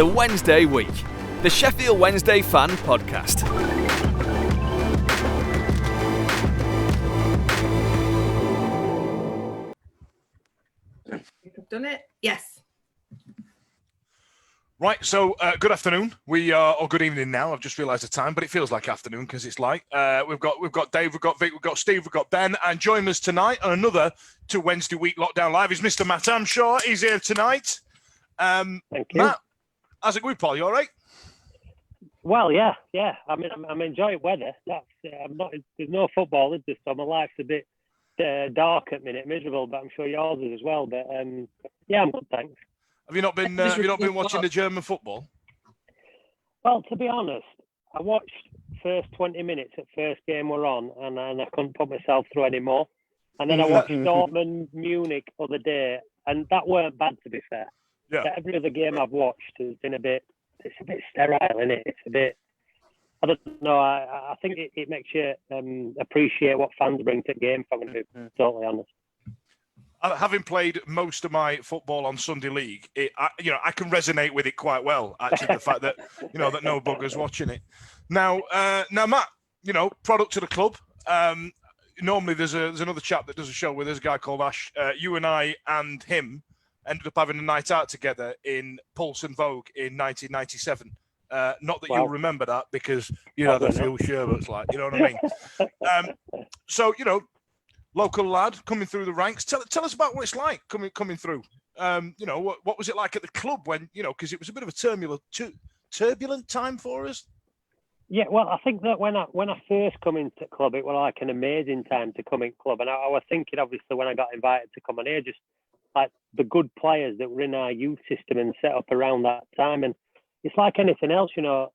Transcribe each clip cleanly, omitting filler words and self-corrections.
the Wednesday week, the Sheffield Wednesday Fan Podcast. You've done it? Yes. Right, so good afternoon. Or good evening now. I've just realised the time, but it feels like afternoon because it's light. We've got Dave, we've got Vic, we've got Steve, we've got Ben, and joining us tonight on another Wednesday week Lockdown Live is Mr. Matt Hamshaw. He's here tonight. Thank you. Matt, how's it going, Paul? You all right? Well, yeah. I mean, I'm enjoying weather. There's no football in this, so my life's a bit dark at the minute, miserable. But I'm sure yours is as well. But yeah, I'm good, thanks. Have you not been watching the German football? Well, to be honest, I watched first 20 minutes at first game we're on, and I couldn't put myself through any more. And then I watched Dortmund Munich other day, and that weren't bad, to be fair. Yeah. But every other game I've watched has been it's a bit sterile, isn't it? It's a bit, I don't know. I think it makes you appreciate what fans bring to the game, if I'm going to be totally honest. Having played most of my football on Sunday League, I can resonate with it quite well. Actually, the fact that that no buggers watching it. Now, Matt, product of the club. Normally, there's another chap that does a show with us, a guy called Ash. You and I and him ended up having a night out together in Pulse and Vogue in 1997. Not that you'll remember that because the Phil Sherwood's like, you know what I mean. So local lad coming through the ranks. Tell us about what it's like coming through. What was it like at the club when because it was a bit of a turbulent time for us. Yeah, well, I think that when I first come into club, it was like an amazing time to come in club, and I was thinking obviously when I got invited to come on here, just like the good players that were in our youth system and set up around that time, and it's like anything else, because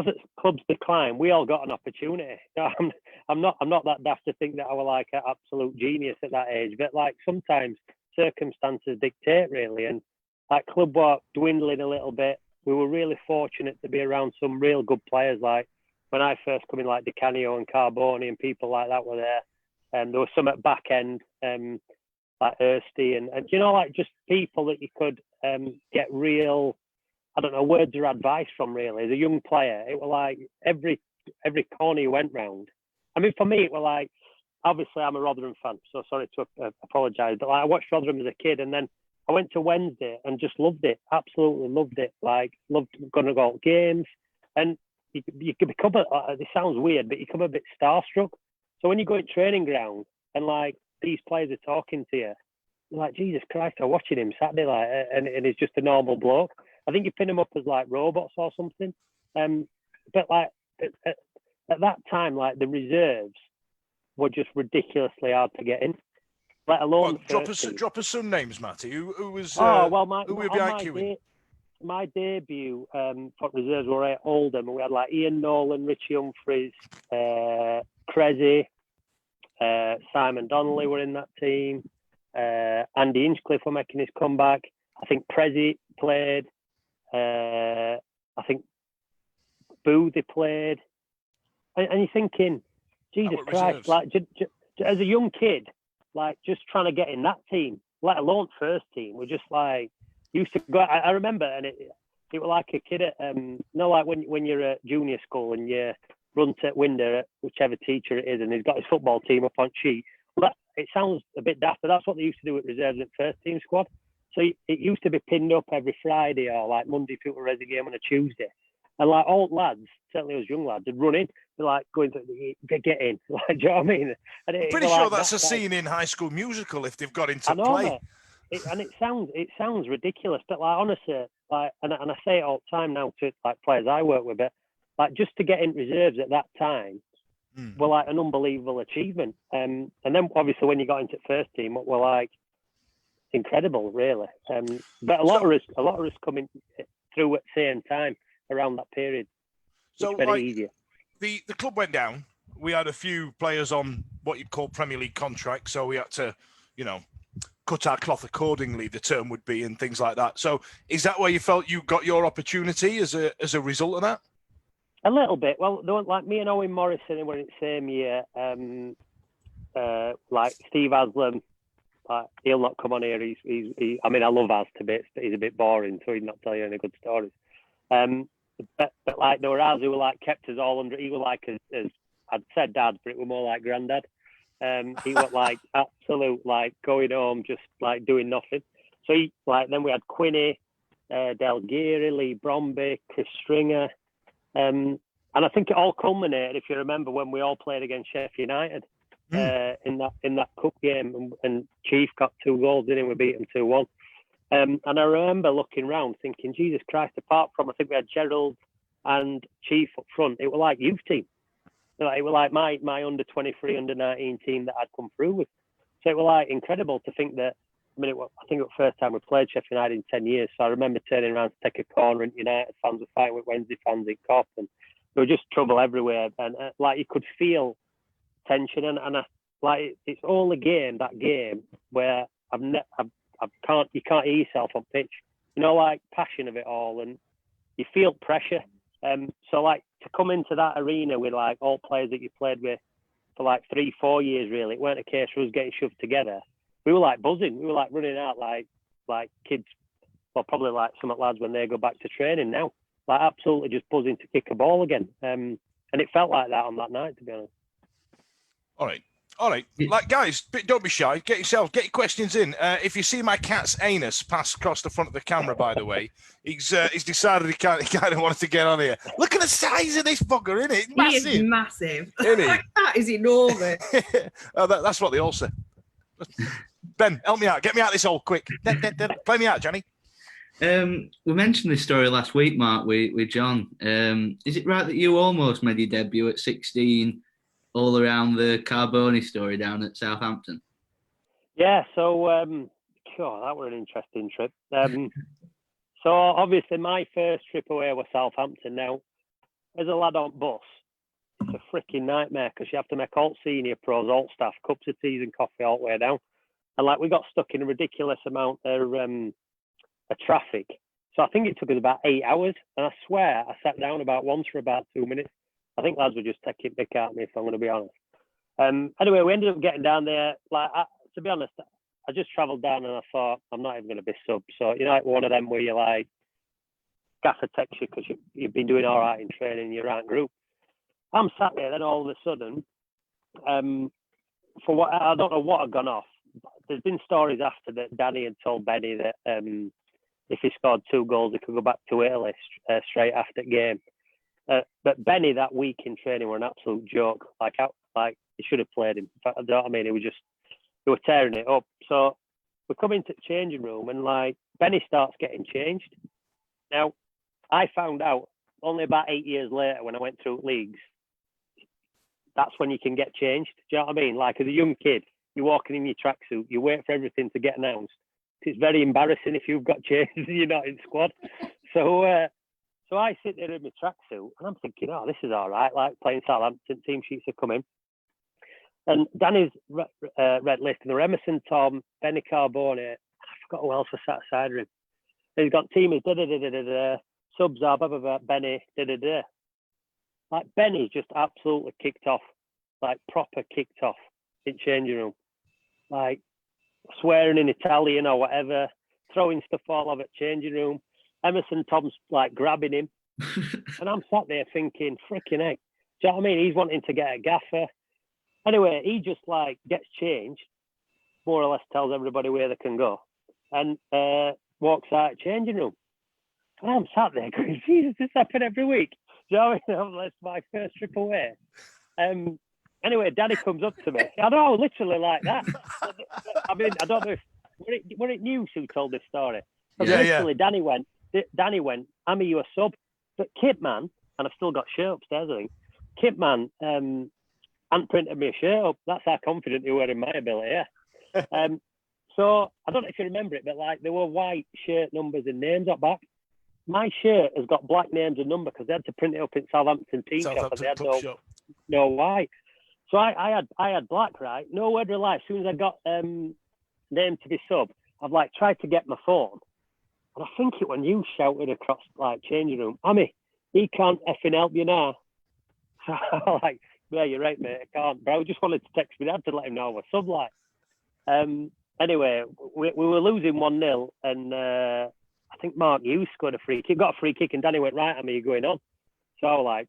it's club's decline, we all got an opportunity. I'm not that daft to think that I was like an absolute genius at that age, but like sometimes circumstances dictate really, and like club were dwindling a little bit. We were really fortunate to be around some real good players. Like when I first come in, like Di Canio and Carboni and people like that were there, and there was some at back end, like Ersty and like just people that you could get real, I don't know, words or advice from really. As a young player, it was like every corner you went round. I mean, for me, it was like, obviously I'm a Rotherham fan, so sorry to apologise, but like, I watched Rotherham as a kid, and then I went to Wednesday and just loved it, absolutely loved it. Like, loved going to go games, and you could become this sounds weird, but you become a bit starstruck. So when you go in training ground and like these players are talking to you, you're like, Jesus Christ, I'm watching him Saturday, like, and he's just a normal bloke. I think you pin them up as like robots or something. But like at that time, like the reserves were just ridiculously hard to get in. Let alone drop us some names, Matty. Who was? Who were behind queuing? My debut for reserves were at Oldham, and we had like Ian Nolan, Richie Humphries, Cressy, Simon Donnelly were in that team. Andy Inchcliffe were making his comeback. I think Prezi played. I think Boothie played. And you're thinking, Jesus Christ, like as a young kid, like just trying to get in that team, let alone first team, we're just like used to go. I remember, and it was like a kid at like when you're at junior school and you run to window at whichever teacher it is, and he's got his football team up on sheet. Well, it sounds a bit daft, but that's what they used to do at reserves at first team squad. So it used to be pinned up every Friday or like Monday if it were a game on a Tuesday. And like old lads, certainly those young lads, would run in, be like going to get in. Like, do you know what I mean? And I'm pretty sure that's a scene in High School Musical if they've got into play. It sounds ridiculous, but like honestly, like and I say it all the time now to like players I work with, but like just to get in reserves at that time were like an unbelievable achievement. And then obviously when you got into first team, were like incredible, really. But a lot of us coming through at the same time around that period. So very easier. The club went down. We had a few players on what you'd call Premier League contracts, so we had to, cut our cloth accordingly, the term would be, and things like that. So is that where you felt you got your opportunity as a result of that? A little bit. Well, like me and Owen Morrison were in the same year. Like Steve Haslam, Like, he'll not come on here. I mean, I love Az to bits, but he's a bit boring, so he'd not tell you any good stories. But like, there were Az who were like kept us all under. He was like, as I'd said dad, but it was more like granddad. He was like absolute, like going home, just like doing nothing. So he, like, then we had Quinny, Del Geary, Lee Bromby, Chris Stringer. And I think it all culminated, if you remember, when we all played against Sheffield United in that cup game, and Chief got 2 goals in, and we beat him 2-1. And I remember looking round, thinking, Jesus Christ! Apart from, I think we had Gerald and Chief up front, it was like youth team. It was like my under 23, under 19 team that I'd come through with. So it was like incredible to think that. I mean, I think it was the first time we played Sheffield United in 10 years. So I remember turning around to take a corner, and United fans were fighting with Wednesday fans in Cop, and there was just trouble everywhere. And like, you could feel tension, and like, it's only that game where you can't hear yourself on pitch. You know, like, passion of it all, and you feel pressure. So like, to come into that arena with like all players that you played with for like 3-4 years, really, it weren't a case of us getting shoved together. We were like buzzing. We were like running out like kids, well, probably like some lads when they go back to training now, like absolutely just buzzing to kick a ball again. And it felt like that on that night, to be honest. All right. Like, guys, don't be shy. Get your questions in. If you see my cat's anus pass across the front of the camera, by the way, he's decided he kind of wanted to get on here. Look at the size of this bugger, isn't it? Massive. He is massive. Isn't he? That is enormous. That's what they all say. Ben, help me out. Get me out of this hole quick. Play me out, Johnny. We mentioned this story last week, Mark, with John. Is it right that you almost made your debut at 16 all around the Carboni story down at Southampton? Yeah, so that was an interesting trip. So obviously my first trip away was Southampton. Now, as a lad on bus, it's a freaking nightmare because you have to make all senior pros, all staff, cups of teas and coffee all the way down. And like, we got stuck in a ridiculous amount of traffic. So I think it took us about 8 hours. And I swear I sat down about once for about 2 minutes. I think lads were just taking a pick at me, if I'm going to be honest. Anyway, we ended up getting down there. Like, to be honest, I just travelled down and I thought, I'm not even going to be sub. So, you know, like one of them where you're like, gaffer text you because you've been doing all right in training in your right group. I'm sat there, then all of a sudden, for what, I don't know what had gone off. There's been stories after that Danny had told Benny that if he scored 2 goals, he could go back to Italy straight after the game. But Benny that week in training were an absolute joke. Like he should have played him. You know what I mean? They were tearing it up. So we come into the changing room and like Benny starts getting changed. Now, I found out only about 8 years later when I went through leagues, that's when you can get changed. Do you know what I mean? Like, as a young kid, you're walking in your tracksuit, you wait for everything to get announced. It's very embarrassing if you've got changed and you're not in squad. So I sit there in my tracksuit and I'm thinking, oh, this is all right. Like playing Southampton, team sheets are coming. And Danny's red list, and there were Emerson, Tom, Benny Carboni, I forgot who else was sat aside of him. And he's got teammates, subs are, blah, blah, blah, Benny, Like, Benny just absolutely kicked off, like proper kicked off in changing room. Like, swearing in Italian or whatever, throwing stuff all over changing room. Emerson Tom's like grabbing him. And I'm sat there thinking, freaking heck. Do you know what I mean? He's wanting to get a gaffer. Anyway, he just like gets changed, more or less tells everybody where they can go, and walks out of changing room. And I'm sat there going, Jesus, this happens every week. Do you know what I mean? That's my first trip away. Anyway, Danny comes up to me. I know, literally like that. I mean, I don't know if were it News who told this story. Literally, yeah. Danny went, Amy, you a sub? But Kit Man, and I've still got shirt upstairs, I think. Kit Man hadn't printed me a shirt up. That's how confident you were in my ability, yeah. So I don't know if you remember it, but like there were white shirt numbers and names up back. My shirt has got black names and number because they had to print it up in Southampton team shop and they had no white. So I had black, right? No word of a lie. As soon as I got named to be sub, I've like tried to get my phone. And I think it when you shouted across like changing room, Amy, he can't effing help you now. So I'm like, yeah, you're right, mate. I can't. But I just wanted to text my dad to let him know I was sub like. anyway, we were losing 1-0, and I think Mark Hughes scored a free kick. Got a free kick, and Danny went right at me. You're going on. So I was like,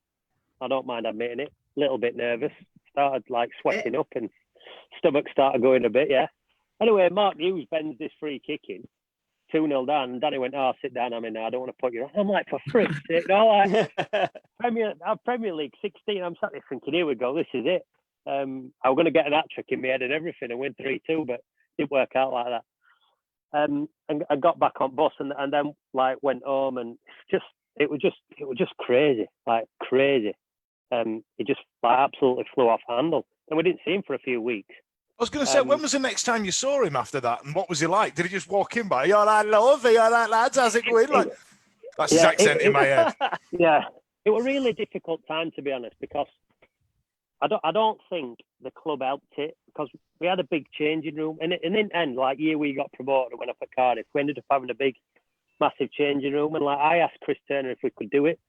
I don't mind admitting it. A little bit nervous. Started like sweating up, and stomach started going a bit. Yeah. Anyway, Mark Hughes bends this free kick in. 2-0 down, and Danny went, "Oh, sit down. I mean, I don't want to put you on." I'm like, for frick's sake, Premier League 16. I'm sat there thinking, here we go, this is it. I was going to get an hat trick in my head and everything and win 3-2, but it didn't work out like that. And I got back on bus and then like went home, and it was just crazy, like crazy. It just like absolutely flew off handle, and we didn't see him for a few weeks. I was going to say, when was the next time you saw him after that, and what was he like? Did he just walk in by, "You're right, love, you're right, lads, how's it going?" Like, that's his accent in my head. Yeah, it was a really difficult time, to be honest, because I don't think the club helped it, because we had a big changing room, and in the end, like year we got promoted and went up at Cardiff, we ended up having a big, massive changing room, and like I asked Chris Turner if we could do it.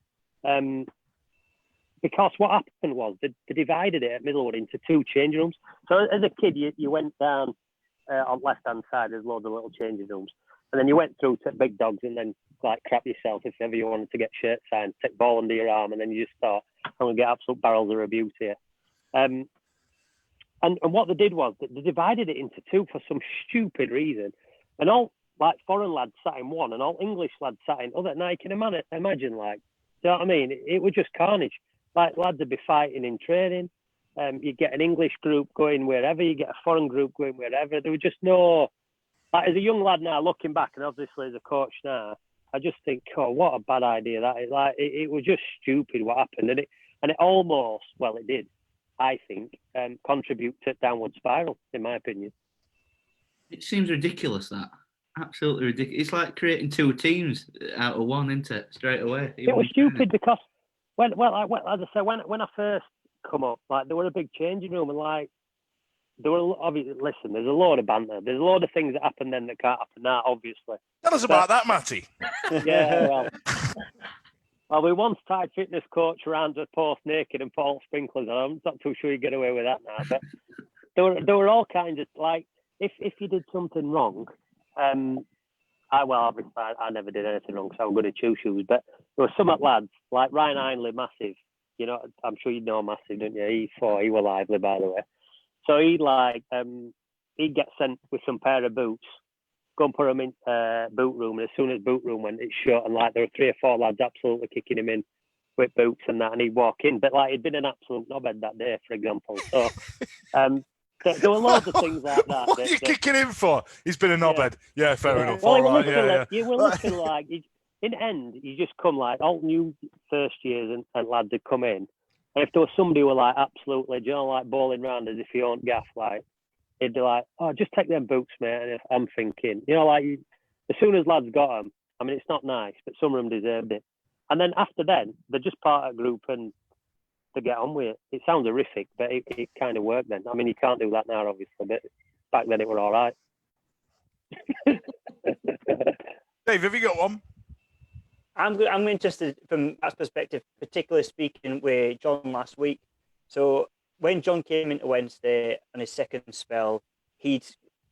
Because what happened was they divided it at Middlewood into 2 changing rooms. So as a kid, you went down on left-hand side, there's loads of little changing rooms. And then you went through to big dogs and then like crap yourself if ever you wanted to get shirt signed, take ball under your arm, and then you just thought, I'm going to get absolute barrels of abuse here. And what they did was that they divided it into 2 for some stupid reason. And all like foreign lads sat in one and all English lads sat in other. Now you can imagine like, do you know what I mean? It was just carnage. Like lads would be fighting in training. You get an English group going wherever, you get a foreign group going wherever. There was just no, like as a young lad now, looking back, and obviously as a coach now, I just think, oh, what a bad idea that is. Like it was just stupid what happened, and it almost, well, it did, I think, contribute to downward spiral, in my opinion. It seems ridiculous, that. Absolutely ridiculous. It's like creating 2 teams out of one, isn't it? Straight away. It was stupid because as I said, when I first come up, like there were a big changing room, and like there were obviously, listen, there's a load of banter, there's a load of things that happen then that can't happen now, obviously. Tell us about that, Matty. Yeah, well, we once tied fitness coach around the post naked and Paul sprinklers on. I'm not too sure you get away with that now, but there were all kinds of, like, if you did something wrong, I never did anything wrong, so I'm good at shoes, but there were some lads, like Ryan Hindley, massive, you know, I'm sure you know massive, don't you? He was lively, by the way. So he'd get sent with some pair of boots, go and put him in boot room, and as soon as boot room went, it's shut, and like there were 3 or 4 lads absolutely kicking him in with boots and that, and he'd walk in, but like he'd been an absolute knobhead that day, for example. So there were loads of things like that. What are you kicking him for? He's been a knobhead. Yeah, fair enough. Well, all right. You were looking like, in the end, you just come like, all new first years and lads would come in. And if there was somebody who were like, absolutely, you know, like bowling round as if you owned gaff, like, it'd be like, oh, just take them boots, mate. And I'm thinking, you know, like, as soon as lads got them, I mean, it's not nice, but some of them deserved it. And then after then, they're just part of a group and to get on with it. It sounds horrific, but it kind of worked then. I mean, you can't do that now, obviously, but back then it were all right. Dave, have you got one? I'm interested from that perspective, particularly speaking with John last week. So when John came into Wednesday on his second spell, he'd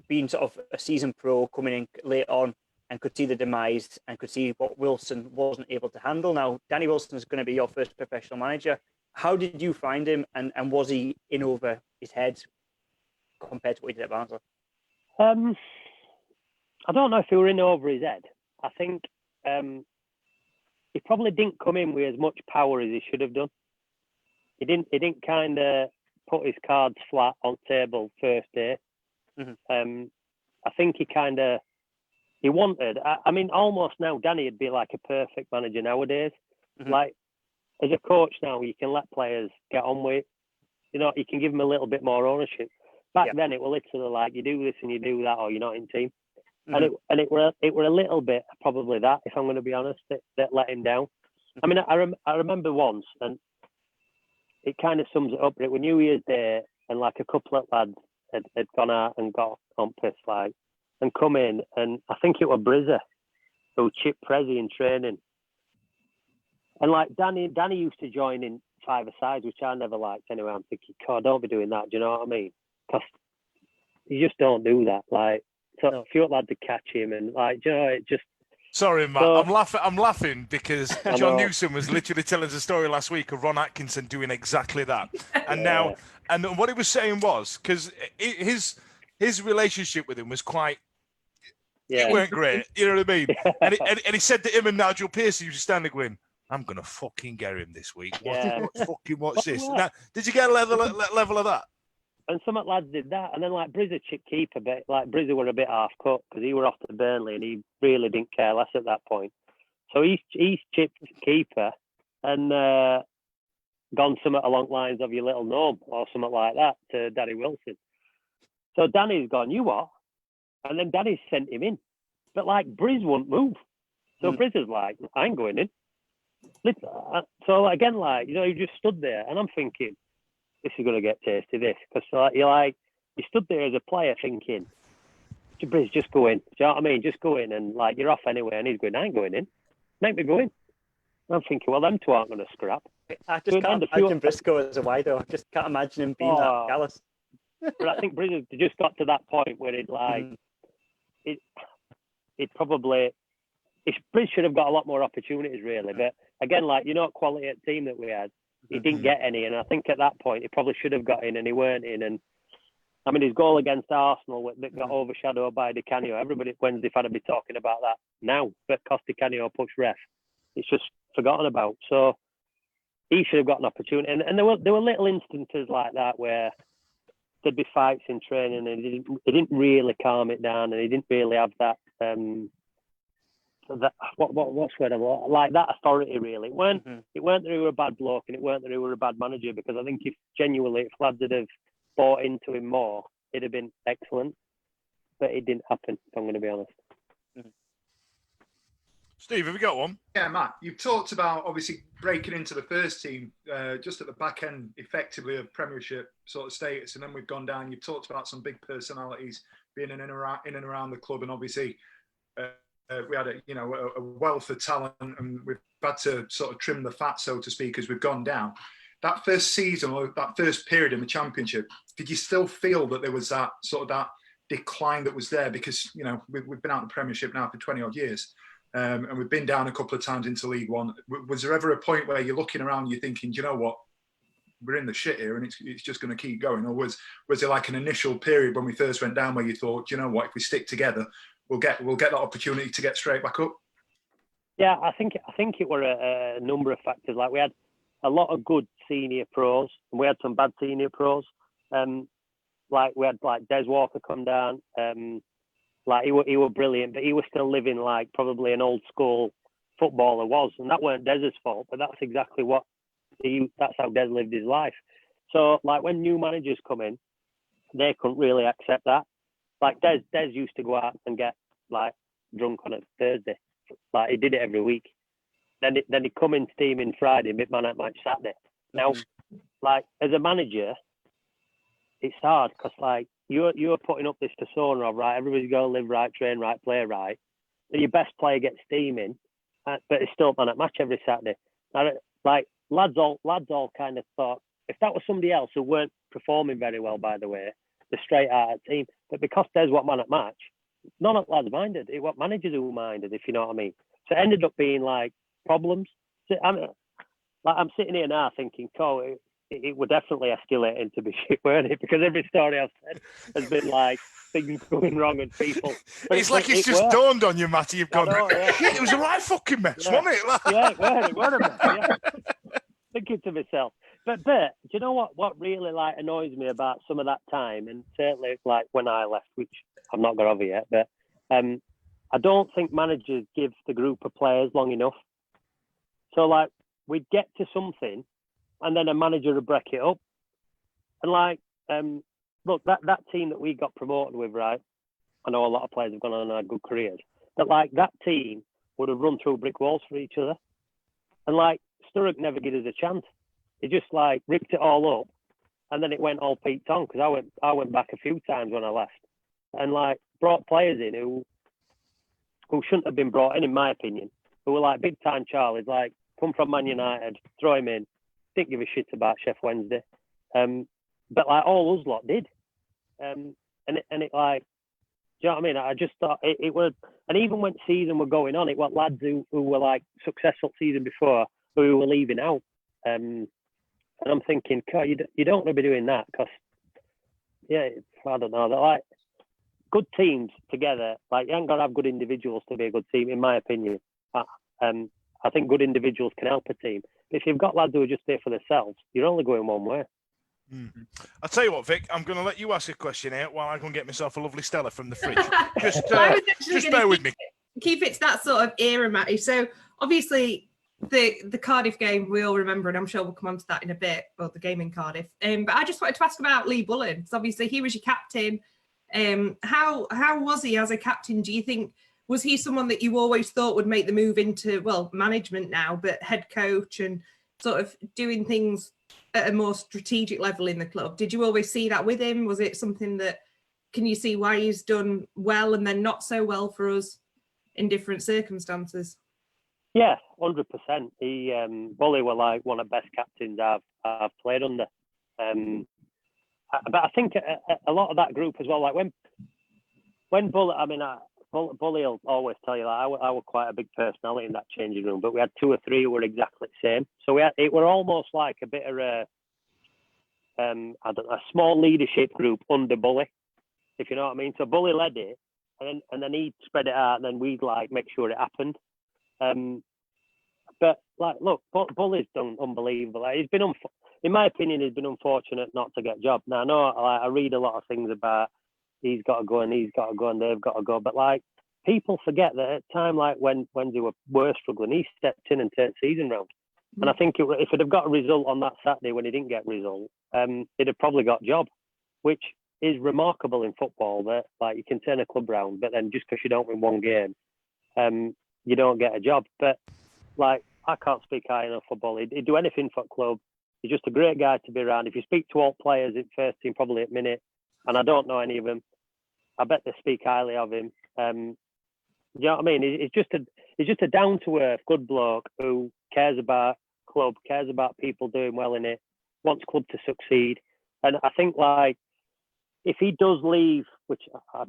been sort of a season pro coming in late on and could see the demise and could see what Wilson wasn't able to handle. Now, Danny Wilson is going to be your first professional manager. How did you find him, and was he in over his head compared to what he did at Barnsley? I don't know if he were in over his head. I think he probably didn't come in with as much power as he should have done. He didn't kind of put his cards flat on table first day. Mm-hmm. I think he wanted. I mean, almost now Danny would be like a perfect manager nowadays. Mm-hmm. Like, as a coach now, you can let players get on with it. You know, you can give them a little bit more ownership. Back then, it was literally like, you do this and you do that, or you're not in team. Mm-hmm. And it were a little bit probably that, if I'm going to be honest, that let him down. I mean, I remember once, and it kind of sums it up. It was New Year's Day, and like a couple of lads had gone out and got on piss, like, and come in, and I think it was Brizza who chipped Prezi in training. And like Danny used to join in five-a-sides, which I never liked anyway. I'm thinking, God, don't be doing that. Do you know what I mean? Because you just don't do that. Like, a few lads to catch him, and like, you know, it just. Sorry, Matt. So, I'm laughing because John Newsom was literally telling us a story last week of Ron Atkinson doing exactly that. And now, and what he was saying was, because his relationship with him was quite, it weren't great. You know what I mean? And he said that him and Nigel Pearson used to stand there going, I'm going to fucking get him this week. What's this? Now, did you get a level of that? And some lads did that, and then like Brizza chipped keeper, but like Brizza were a bit half cut because he were off to Burnley and he really didn't care less at that point. So he's chipped keeper and gone something along the lines of your little gnome or something like that to Danny Wilson. So Danny's gone, you what? And then Danny's sent him in, but like Briz won't move. So Brizza's like, I ain't going in. So again, like, you know, he just stood there, and I'm thinking, this is going to get tasty, this. Because you stood there as a player thinking, Briz, just go in. Do you know what I mean? Just go in, and like, you're off anyway. And he's going, I ain't going in. Make me go in. And I'm thinking, well, them two aren't going to scrap. I just can't imagine Briscoe as a wider. I just can't imagine him being that callous. But I think Briz just got to that point where it probably, Briz should have got a lot more opportunities, really. But again, like, you know, quality at team that we had, he didn't get any, and I think at that point he probably should have got in, and he weren't in. And I mean, his goal against Arsenal that got overshadowed by Di Canio. Everybody Wednesday fan would be talking about that now, but cost Di Canio push ref. It's just forgotten about. So he should have got an opportunity. And there were little instances like that where there'd be fights in training, and he didn't really calm it down, and he didn't really have that. What's word like that authority, really. It weren't that he were a bad bloke, and it weren't that he were a bad manager, because I think if lads had have bought into him more, it'd have been excellent. But it didn't happen, if I'm going to be honest. Steve, have you got one? Yeah, Matt, you've talked about obviously breaking into the first team just at the back end, effectively, of Premiership sort of status, and then we've gone down. You've talked about some big personalities being in and around the club, and obviously we had a wealth of talent, and we've had to sort of trim the fat, so to speak, as we've gone down. That first season, or that first period in the Championship, did you still feel that there was that sort of that decline that was there? Because, you know, we've been out in the Premiership now for 20 odd years. And we've been down a couple of times into League One. Was there ever a point where you're looking around, you're thinking, do you know what, we're in the shit here, and it's just going to keep going? Or was there like an initial period when we first went down where you thought, do you know what, if we stick together, we'll get that opportunity to get straight back up? Yeah, I think it were a number of factors. Like, we had a lot of good senior pros, and we had some bad senior pros. Like, we had like Des Walker come down. Like, he were brilliant, but he was still living like probably an old school footballer was, and that weren't Des's fault, but that's exactly that's how Des lived his life. So like, when new managers come in, they couldn't really accept that. Like, Des used to go out and get like drunk on a Thursday, like he did it every week. Then he'd come in steaming Friday, bit man at match Saturday. Now, like, as a manager, it's hard because like, you're putting up this persona of, right, everybody's got to live right, train right, play right. And your best player gets steaming, but it's still man at match every Saturday. Now, like, lads all kind of thought, if that was somebody else who weren't performing very well, by the way, the straight out of team. But because there's what man at match, none of the lads minded. It what managers who minded, if you know what I mean. So it ended up being like problems. So, I'm sitting here now thinking, it would definitely escalate into be shit, weren't it? Because every story I've said has been like things going wrong and people. But it's like it's just dawned on you, Matty. You've gone, shit, it was a right fucking mess, wasn't it? Yeah, it was a mess. Yeah. Thinking to myself, but do you know what really like annoys me about some of that time, and certainly like when I left, which I've not got over yet, but I don't think managers give the group of players long enough. So like, we'd get to something, and then a manager would break it up. And like, look, that team that we got promoted with, right? I know a lot of players have gone on and had good careers, but like, that team would have run through brick walls for each other. And like, Sturrock never gave us a chance. He just like ripped it all up, and then it went all peaked on, because I went back a few times when I left, and like brought players in who shouldn't have been brought in my opinion, who were like big time Charlies, like come from Man United, throw him in, didn't give a shit about Chef Wednesday, but like all us lot did, and it like, you know what I mean? I just thought it was, and even when season were going on, it was lads who were like successful season before who were leaving out. And I'm thinking, God, you don't want to be doing that because, yeah, I don't know. They're like good teams together. Like you ain't got to have good individuals to be a good team, in my opinion. I think good individuals can help a team. But if you've got lads who are just there for themselves, you're only going one way. I'll tell you what, Vic, I'm going to let you ask a question here while I go and get myself a lovely Stella from the fridge. Just bear with me. Keep it to that sort of era, Matty. So obviously the Cardiff game we all remember, and I'm sure we'll come on to that in a bit, or the game in Cardiff. But I just wanted to ask about Lee Bullen, because obviously he was your captain. How was he as a captain? Do you think, was he someone that you always thought would make the move into, well, management now, but head coach and sort of doing things at a more strategic level in the club? Did you always see that with him? Was it something that, can you see why he's done well and then not so well for us in different circumstances? Yeah, 100%. He Bully were like one of the best captains I've played under. But I think a lot of that group as well, like when Bully, I mean, Bully will always tell you that I was quite a big personality in that changing room, but we had 2 or 3 who were exactly the same. So it were almost like a bit of a small leadership group under Bully, if you know what I mean. So Bully led it, and then he'd spread it out, and then we'd like make sure it happened. But like, look, Bully's done unbelievable. Like, he's been, in my opinion, he's been unfortunate not to get a job. Now I know, like, I read a lot of things about he's got to go and he's got to go and they've got to go, but like people forget that at a time like when they were struggling, he stepped in and turned season round. And I think if he'd have got a result on that Saturday when he didn't get a result, he'd have probably got a job, which is remarkable in football, that like you can turn a club round, but then just because you don't win one game, you don't get a job. But like, I can't speak high enough for Bully. He'd do anything for a club. He's just a great guy to be around. If you speak to all players in first team, probably at minute, and I don't know any of them, I bet they speak highly of him. You know what I mean? He's just a down to earth, good bloke who cares about club, cares about people doing well in it, wants club to succeed. And I think like if he does leave, which I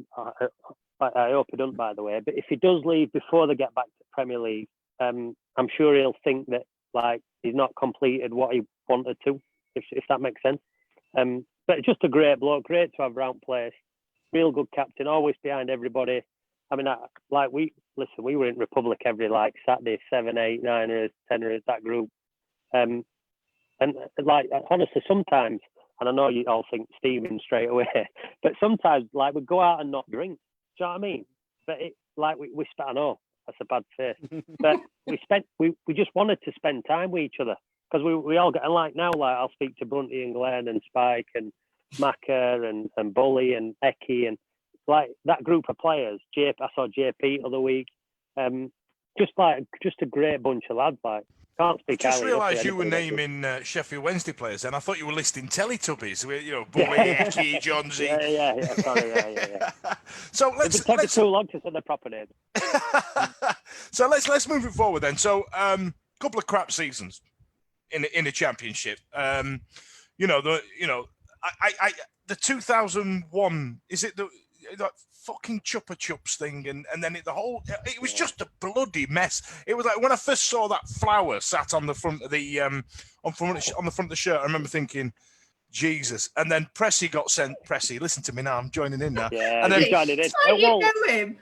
hope he doesn't, by the way, but if he does leave before they get back to Premier League, I'm sure he'll think that like he's not completed what he wanted to, if that makes sense. But just a great bloke, great to have around place, real good captain, always behind everybody. I mean, we were in Republic every like Saturday, 7, 8, 9ers, 10ers, that group. And like honestly, sometimes, and I know you all think Stephen straight away, but sometimes like we'd go out and not drink. Do you know what I mean? But it like we spent, I know that's a bad face, but we just wanted to spend time with each other, because we all get, and like now, like I'll speak to Brunty and Glenn and Spike and Macca and Bully and Eki and like that group of players. I saw JP other week. Just a great bunch of lads. Like, can't speak. I just realised you were naming Sheffield Wednesday players, and I thought you were listing Teletubbies. You know, Bully, Eki, John Z. Yeah. Sorry, yeah. So let's too long to say the proper name. So let's move it forward then. So couple of crap seasons in the championship. The 2001, is it the fucking Chupa Chups thing, and then it was just a bloody mess. It was like when I first saw that flower sat on the front of the on the front of the shirt, I remember thinking, Jesus. And then Pressy got sent. Pressy, listen to me now, I'm joining in now. Yeah, and then joining in.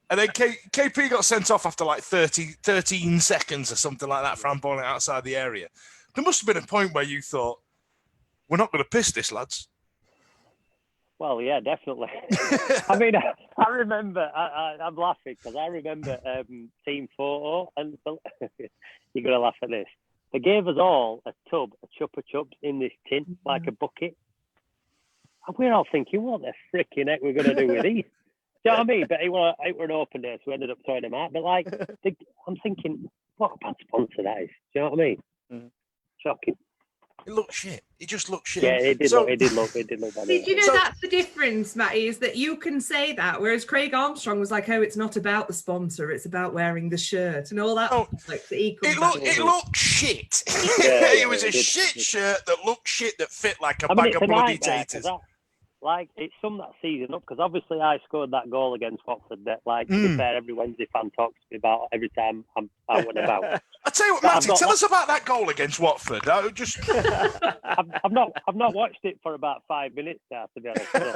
And then KP got sent off after like 13 seconds or something like that for handballing outside the area. There must have been a point where you thought, we're not going to piss this, lads. Well, yeah, definitely. I mean, I remember, I'm laughing because I remember team photo, and you're going to laugh at this. They gave us all a tub of Chupa Chups in this tin, like a bucket. And we're all thinking, what the frickin' heck we're going to do with these? Do you know what I mean? But it were an open day, so we ended up throwing them out. But like, I'm thinking, what a bad sponsor that is. Do you know what I mean? Mm. Shocking. It looked shit. It just looked shit. Yeah, it did look bad. Did you know that's the difference, Matty, is that you can say that, whereas Craig Armstrong was like, oh, it's not about the sponsor, it's about wearing the shirt and all that. It looked shit. It was a shit shirt that looked shit, that fit like a bag of bloody taters. like, it summed that season up because obviously I scored that goal against Watford that, like, to be fair, every Wednesday fan talks to me about every time I'm out and about. I tell you what, Matty, tell us about that goal against Watford. I've not watched it for about 5 minutes now, to be honest. So,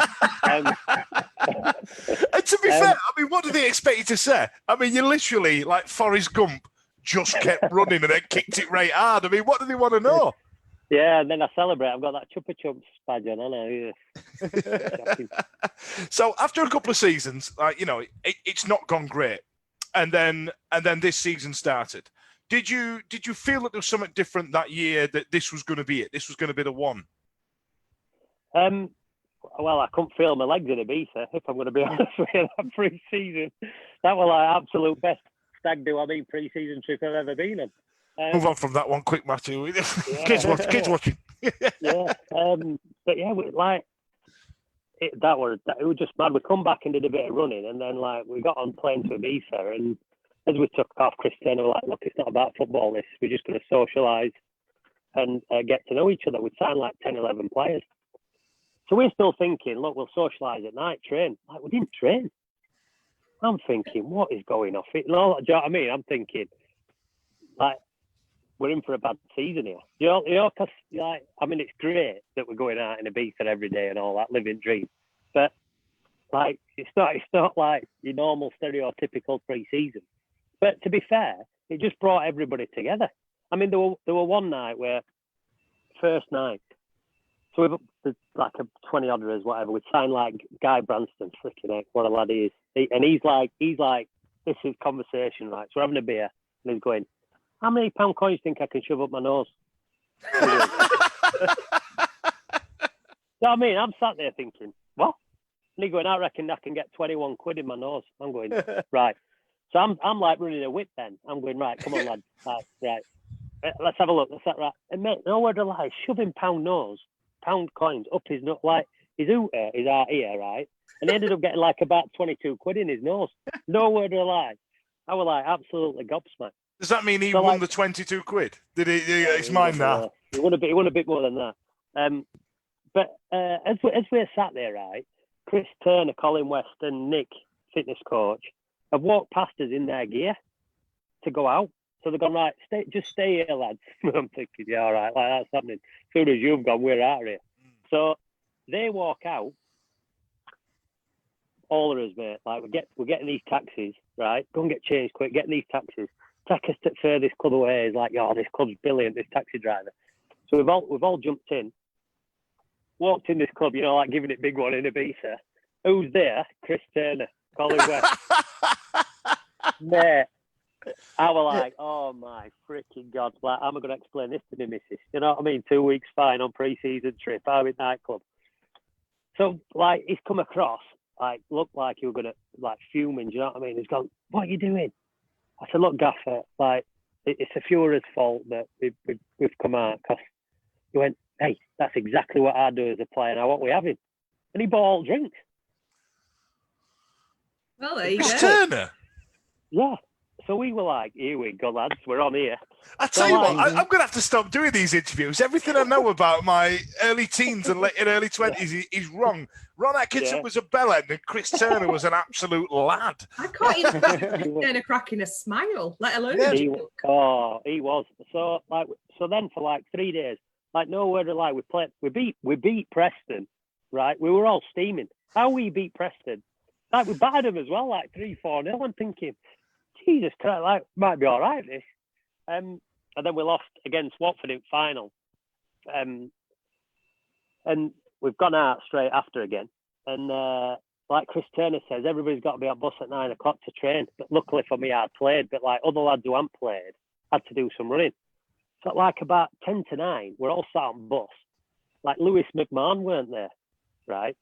and to be fair, I mean, what do they expect you to say? I mean, you literally, like Forrest Gump, just kept running and then kicked it right hard. I mean, what do they want to know? Yeah, and then I celebrate. I've got that Chupa Chups badge on, haven't I? So after a couple of seasons, you know, it's not gone great, and then this season started. Did you feel that there was something different that year, that this was going to be it? This was going to be the one. Well, I couldn't feel my legs in Ibiza, if I'm going to be honest with you. That pre-season, that was our absolute best stag do. I mean, pre-season trip I've ever been on. Move on from that one quick, Matthew. Kids watching. Yeah, but yeah, it was just mad. We come back and did a bit of running, and then like we got on plane to Ibiza, and as we took off, Christian was like, "Look, it's not about football. This we're just going to socialise and get to know each other." We signed like 10, 11 players, so we're still thinking, "Look, we'll socialise at night, train." Like we didn't train. I'm thinking, what is going off? Do you know what I mean? I'm thinking, like, we're in for a bad season here. You know, because like, I mean, it's great that we're going out in Ibiza every day and all that, living dream. But like, it's not like your normal stereotypical pre-season. But to be fair, it just brought everybody together. I mean, there were one night where, first night, so we've like a 20 odders, whatever. We signed like Guy Branston, freaking heck, what a lad he is. And he's like, this is conversation, right? So we're having a beer, and he's going, "How many pound coins do you think I can shove up my nose?" You know what I mean? I'm sat there thinking, what? And he going, "I reckon I can get 21 quid in my nose." I'm going, right. So I'm like running a whip then. I'm going, right, come on, lad. Right. Let's have a look. Let's that right. And mate, no word of lie, shoving pound coins up his nose, like his hooter is our ear, right? And he ended up getting like about 22 quid in his nose. No word of lie. I was like absolutely gobsmacked. Does that mean he won the 22 quid? Did he? It's mine now. He won a bit more than that. But as we're sat there, right, Chris Turner, Colin West, and Nick, fitness coach, have walked past us in their gear to go out. So they've gone, right, just stay here, lads. I'm thinking, yeah, all right, like that's happening. As soon as you've gone, we're out of here. So they walk out, all of us, mate. Like we're getting these taxis, right? Go and get changed quick. Getting these taxis. Take us to the furthest club away. He's like, "Oh, this club's brilliant. This taxi driver." So we've all jumped in, walked in this club, you know, like giving it big one in Ibiza. Who's there? Chris Turner, Colin West. Mate, I was like, "Oh my freaking God! Like, how am I going to explain this to my missus? You know what I mean? 2 weeks fine on pre-season trip, out in nightclub." So like, he's come across, like, looked like he was gonna like fuming. Do you know what I mean? He's gone, "What are you doing?" I said, "Look, Gaffer, like, it's a few of us' fault that we've come out." Because he went, "Hey, that's exactly what I do as a player now. What we having?" And he bought all drinks. Well, there you Chris go. Turner. Yeah. So we were like, "Here we go, lads. We're on here." I tell you what, I'm going to have to stop doing these interviews. Everything I know about my early teens and early 20s is wrong. Ron Atkinson was a bellend and Chris Turner was an absolute lad. I can't even imagine Turner cracking a smile, let alone a joke. He was. So then for like 3 days, like no word of lie, we beat Preston, right? We were all steaming. How we beat Preston? Like we battered them as well, like 3-4-0. I'm thinking, Jesus Christ, like might be all right this. And then we lost against Watford in final. And we've gone out straight after again. And like Chris Turner says, everybody's got to be on bus at 9 o'clock to train. But luckily for me, I'd played. But like other lads who hadn't played had to do some running. So like about 10 to 9, we're all sat on bus. Like Lewis McMahon weren't there, right?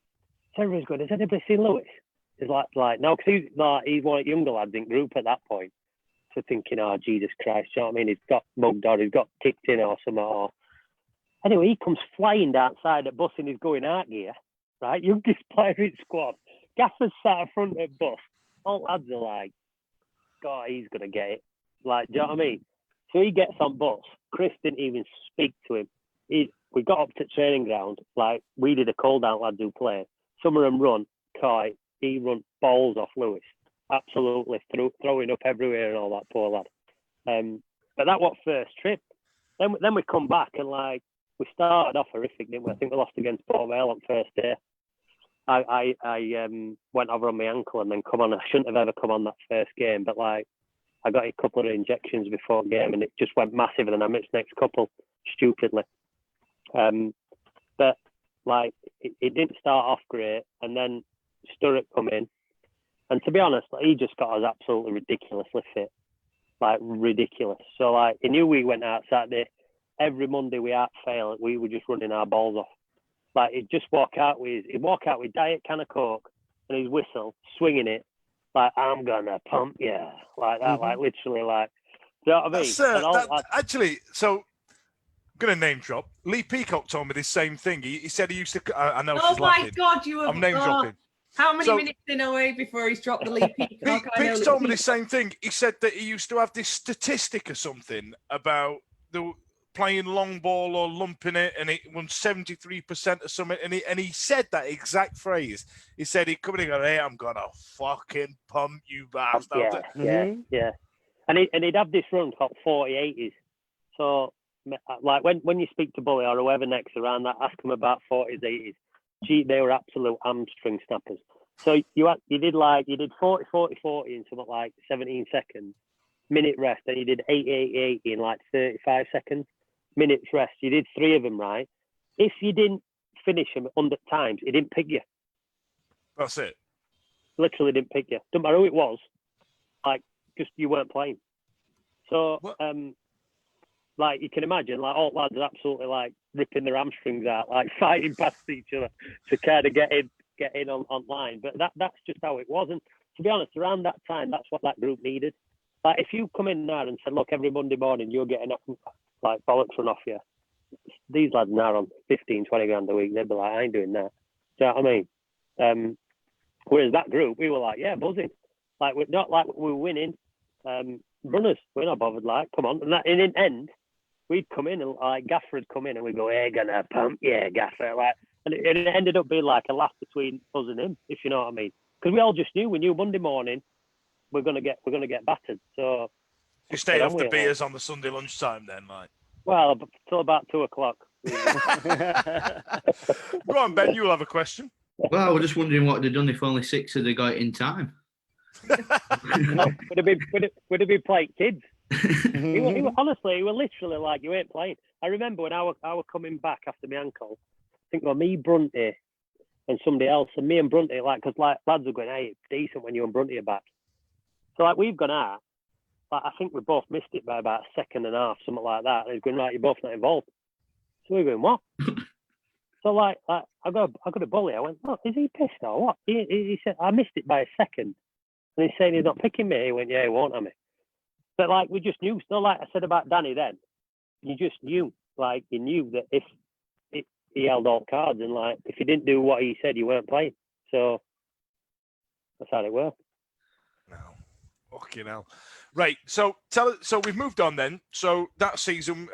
So everybody's going, "Has anybody seen Lewis?" He's like no, because he's one of the younger lads in group at that point. So thinking, "Oh, Jesus Christ," you know what I mean? He's got mugged or he's got kicked in or something. Or... Anyway, he comes flying outside at bus in his going out gear, right? Youngest player in squad. Gaffer's sat in front of the bus. All lads are like, "God, he's going to get it." Like, do you know what I mean? So he gets on bus. Chris didn't even speak to him. We got up to training ground. Like, we did a call down, lads who play. some of them run, he run balls off Lewis, absolutely throwing up everywhere and all that, poor lad. But that was first trip. Then we come back and like we started off horrific, didn't we? I think we lost against Port Vale on first day. I went over on my ankle and then come on. I shouldn't have ever come on that first game, but like I got a couple of injections before game and it just went massive, and then I missed the next couple stupidly. But like it didn't start off great, and then Sturrock come in, and to be honest, like, he just got us absolutely ridiculously fit, like ridiculous. So like he knew we went out Saturday. Every Monday we out fail, we were just running our balls off. Like he'd walk out with diet can of Coke and his whistle, swinging it like I'm gonna pump you, like that, like literally, like. Do you know what I mean? Actually, so I'm gonna name drop. Lee Peacock told me this same thing. He said he used to. I know. Oh she's my laughing. God, you were. I'm name dropping. How many minutes in away before he's dropped the lead? Pete's told me the same thing. He said that he used to have this statistic or something about the playing long ball or lumping it, and it won 73% or something. And he said that exact phrase. He said he'd come in and go, "Hey, I'm gonna fucking pump you, bastard." Yeah. And he'd have this run called 40-80s. So like when you speak to Bully or whoever next around that, ask them about 40s, 80s. Gee, they were absolute hamstring snappers. So you did 40, 40, 40 in something like 17 seconds, minute rest, and you did 80, 80, 80 in like 35 seconds, minutes rest. You did 3 of them, right? If you didn't finish them under times, it didn't pick you. That's it. Literally didn't pick you. Don't matter who it was. Like, just you weren't playing. So, like you can imagine, like all lads are absolutely like ripping their hamstrings out, like fighting past each other to kind of get in online. But that's just how it was. And to be honest, around that time, that's what that group needed. Like if you come in now and said, look, every Monday morning you're getting up, like bollocks run off you. These lads now on 15, 20 grand a week, they'd be like, I ain't doing that. Do you know what I mean? Whereas that group, we were like, yeah, buzzing. Like we're not like we were winning. Runners, we're not bothered. Like, come on. And in the end, we'd come in and like Gaffer would come in and we'd go, "Hey, gonna pump, yeah, Gaffer." Like, and it ended up being like a laugh between us and him, if you know what I mean. Because we all just knew. We knew Monday morning we're gonna get battered. So you stayed off the beers on the Sunday lunchtime then, like. Well, till about 2:00. Go on, Ben. You'll have a question. Well, we're just wondering what they'd done if only 6 had got it in time. Would it be playing kids? Honestly, he was literally like, you ain't playing. I remember when I were coming back after my ankle, I think me, Brunty, and somebody else, and me and Brunty, like, because like lads are going, hey, it's decent when you and Brunty are back. So like we've gone out, like I think we both missed it by about a second and a half, something like that. And he's going, right, you're both not involved. So we're going, what? So like I got a Bully. I went, oh, is he pissed or what? He said, I missed it by a second. And he's saying he's not picking me. He went, yeah, he won't have me. But like we just knew, so like I said about Danny then, you just knew, like you knew that if he held all cards and like if you didn't do what he said, you weren't playing. So that's how it worked. No, fucking hell. Right, so we've moved on then. So that season,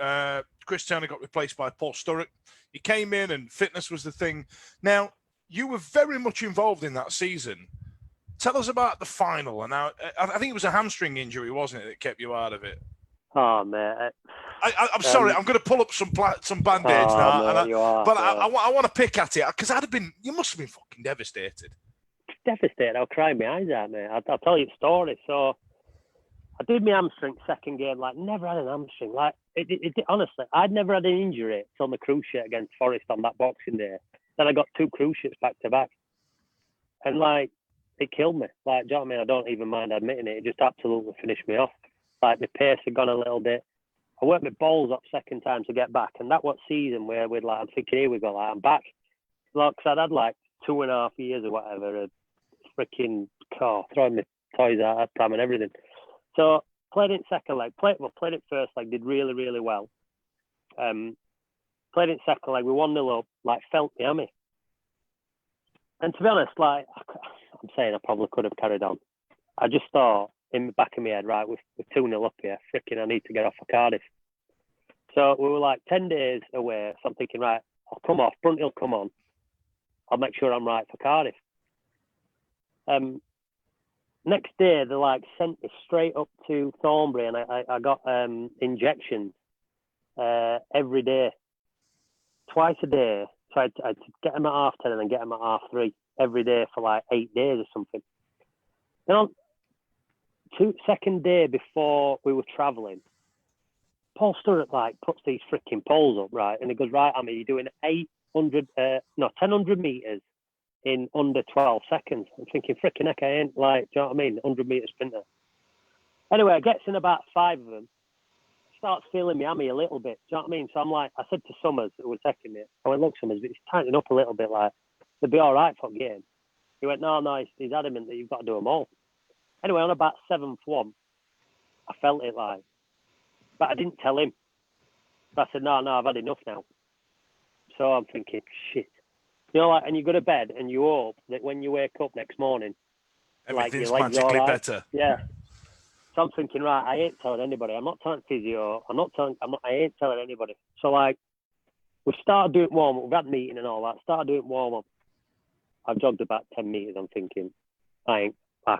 Chris Turner got replaced by Paul Sturrock. He came in and fitness was the thing. Now, you were very much involved in that season. Tell us about the final. And now, I think it was a hamstring injury, wasn't it, that kept you out of it? Oh, mate. I'm sorry. I'm going to pull up some band-aids now. Mate, I want to pick at it because you must have been fucking devastated. Devastated. I'll cry my eyes out, mate. I'll tell you a story. So I did my hamstring second game, like never had an hamstring. Like it honestly, I'd never had an injury till my cruciate against Forest on that Boxing Day. Then I got 2 cruciates back to back. And like, it killed me. Like, do you know what I mean? I don't even mind admitting it. It just absolutely finished me off. Like, my pace had gone a little bit. I worked my balls up second time to get back. And that was season where we'd like, I'm thinking, here we go, like, I'm back. Like, cause I'd had like 2.5 years or whatever of freaking car, throwing my toys out of pram and everything. So, played it second leg. Played it first leg, did really, really well. Played it second leg, we 1-0 up, like, felt the hammy. And to be honest, like, I'm saying I probably could have carried on. I just thought in the back of my head, right, we're 2-0 up here. Freaking, I need to get off for Cardiff. So we were like 10 days away. So I'm thinking, right, I'll come off. Brunty will come on. I'll make sure I'm right for Cardiff. Next day, they like sent me straight up to Thornbury, and I got injections every day, twice a day. So I'd get them at 10:30 and then get them at 3:30 every day for like 8 days or something. Then on second day before we were travelling, Paul Sturrock like puts these freaking poles up, right? And he goes, right, I mean, you're doing 1,000 meters in under 12 seconds. I'm thinking, freaking heck, I ain't like, do you know what I mean? 100-meter sprinter. Anyway, I gets in about 5 of them, starts feeling my hammy a little bit. Do you know what I mean? So I'm like, I said to Summers, who was second me, I went, look, Summers, it's tightening up a little bit, like, they'll be all right for a game. He went, no, he's adamant that you've got to do them all. Anyway, on about 7th one, I felt it like, but I didn't tell him. I said, no, I've had enough now. So I'm thinking, shit. You know, like, and you go to bed and you hope that when you wake up next morning, everything's like, your legs magically all right. better. Yeah. So I'm thinking, right, I ain't telling anybody. I'm not telling physio. I ain't telling anybody. So like, we started doing warm up. We've had meeting and all that. Started doing warm up. I've jogged about 10 meters. I'm thinking, I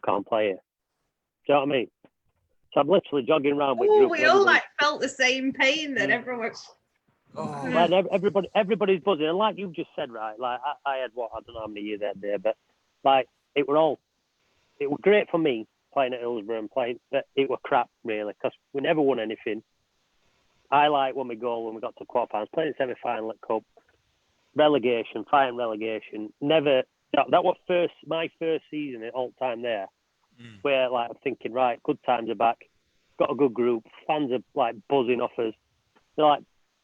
can't play here. Do you know what I mean? So I'm literally jogging around with group. We all like felt the same pain that everyone was. Like everybody's buzzing, and like you just said, right? Like I had I don't know how many years that day, but like it was great for me playing at Hillsborough and playing, but it was crap really because we never won anything. I like when we got to quarterfinals, playing semi-final at Cup, relegation, fighting relegation. Never that was my first season at all time there, where like I'm thinking, right, good times are back, got a good group, fans are like buzzing off us. They're like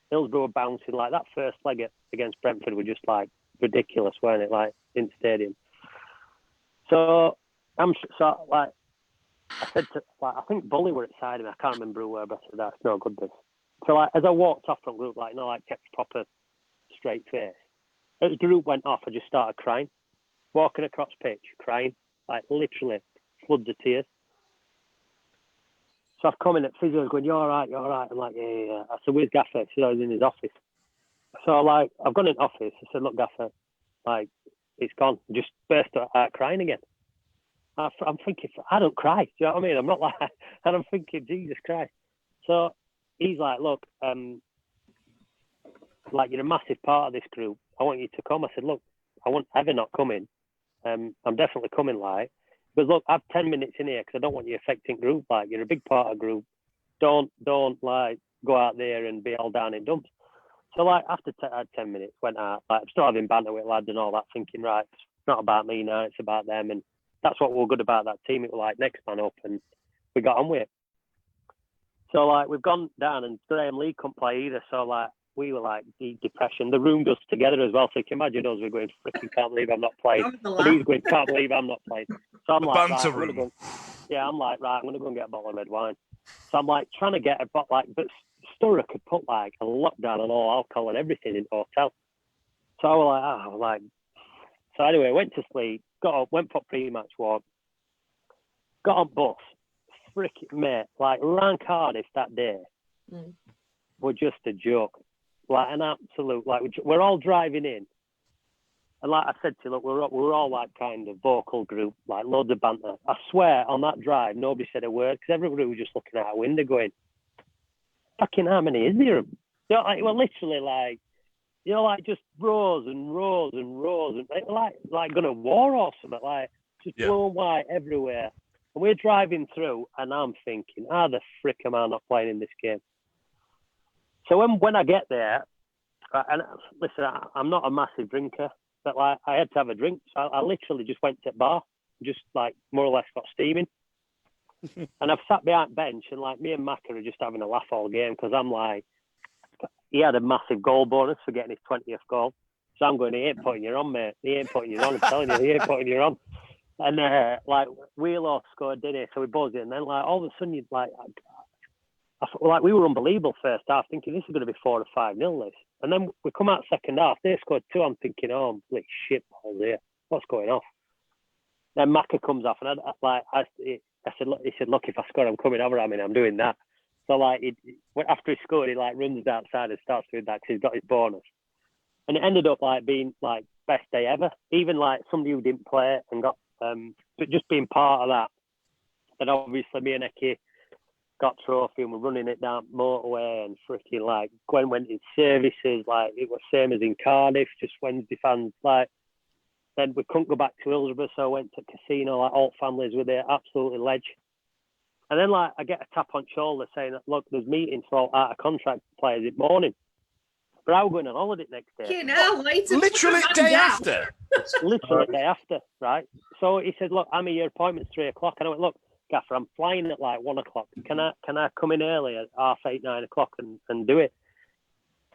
Hillsborough were bouncing, like that first leg against Brentford were just like ridiculous, weren't it? Like in the stadium. So like I said to I think Bully were outside me. I can't remember who were, but I said that's no good. This. So like as I walked off from group, like kept proper straight face. As the group went off, I just started crying, walking across pitch, crying, like literally floods of tears. So I've come in at physio going, you're all right. I'm like, yeah. I said, where's Gaffer? She said, I was in his office. So like, I've gone in the office. I said, look, Gaffer, like, it's gone. Just burst out crying again. I'm thinking, I don't cry. Do you know what I mean? I'm not like, and I'm thinking, Jesus Christ. So he's like, look, like, you're a massive part of this group. I want you to come. I said, look, I won't ever not coming. I'm definitely coming, like. But look, I have 10 minutes in here because I don't want you affecting group. Like, you're a big part of group. Don't like go out there and be all down in dumps. So like after 10 minutes, went out. Like I'm still having banter with lads and all that, thinking right, it's not about me now, it's about them. And that's what was good about that team. It was like next man up, and we got on with it. So like we've gone down, and Graham Lee couldn't play either. So like we were like deep depression. The room does together as well. So you can imagine us. We're going, freaking can't believe I'm not playing. But he's going, can't believe I'm not playing. So I'm like, right, I'm gonna go. Yeah, I'm like, right, I'm gonna go and get a bottle of red wine. So I'm like trying to get a bottle, like, but Sturrock could put like a lockdown on all alcohol and everything in the hotel. So I was like, so anyway, went to sleep, got up, went for pre-match walk, got on bus, freaking mate, like around Cardiff that day were just a joke, like an absolute, like we're all driving in. And like I said to you, look, we're all like kind of vocal group, like loads of banter. I swear on that drive, nobody said a word because everybody was just looking out a window going, fucking how many is there? You know, like, we're literally like, you know, like just rows and rows and rows and like going to war or something, like just blue and white everywhere. And we're driving through and I'm thinking, how the frick am I not playing in this game? So when I get there, and listen, I'm not a massive drinker, but like I had to have a drink. So I literally just went to the bar, just like more or less got steaming. And I've sat behind bench and like me and Macca are just having a laugh all game because I'm like, he had a massive goal bonus for getting his 20th goal. So I'm going, he ain't putting you on, mate. He ain't putting you on. I'm telling you, he ain't putting you on. And like Wheelock scored, didn't he? So we buzzed it. And then like all of a sudden, you'd like, like we were unbelievable first half, thinking this is going to be 4 or 5-0 this. And then we come out second half, they scored 2. I'm thinking, oh, holy shit, balls here. What's going off? Then Macca comes off, and I said, look, he said, look, if I score, I'm coming over. I mean, I'm doing that. So like, after he scored, he like runs outside and starts doing that because he's got his bonus. And it ended up like being like best day ever. Even like somebody who didn't play and got, but just being part of that. And obviously me and Eki got trophy and we're running it down motorway and freaking like Gwen went in services, like it was same as in Cardiff, just Wednesday fans, like then we couldn't go back to Hillsborough, so I went to casino, like all families were there, absolutely ledge. And then like I get a tap on shoulder saying that look, there's meetings for all out of contract players in morning. But I was going on holiday next day. Literally day after. Literally day after, right? So he said, look, Amy, your appointment's 3:00. And I went, look, Gaffer, I'm flying at like 1:00. Can I come in early at 8:30, 9:00 and do it?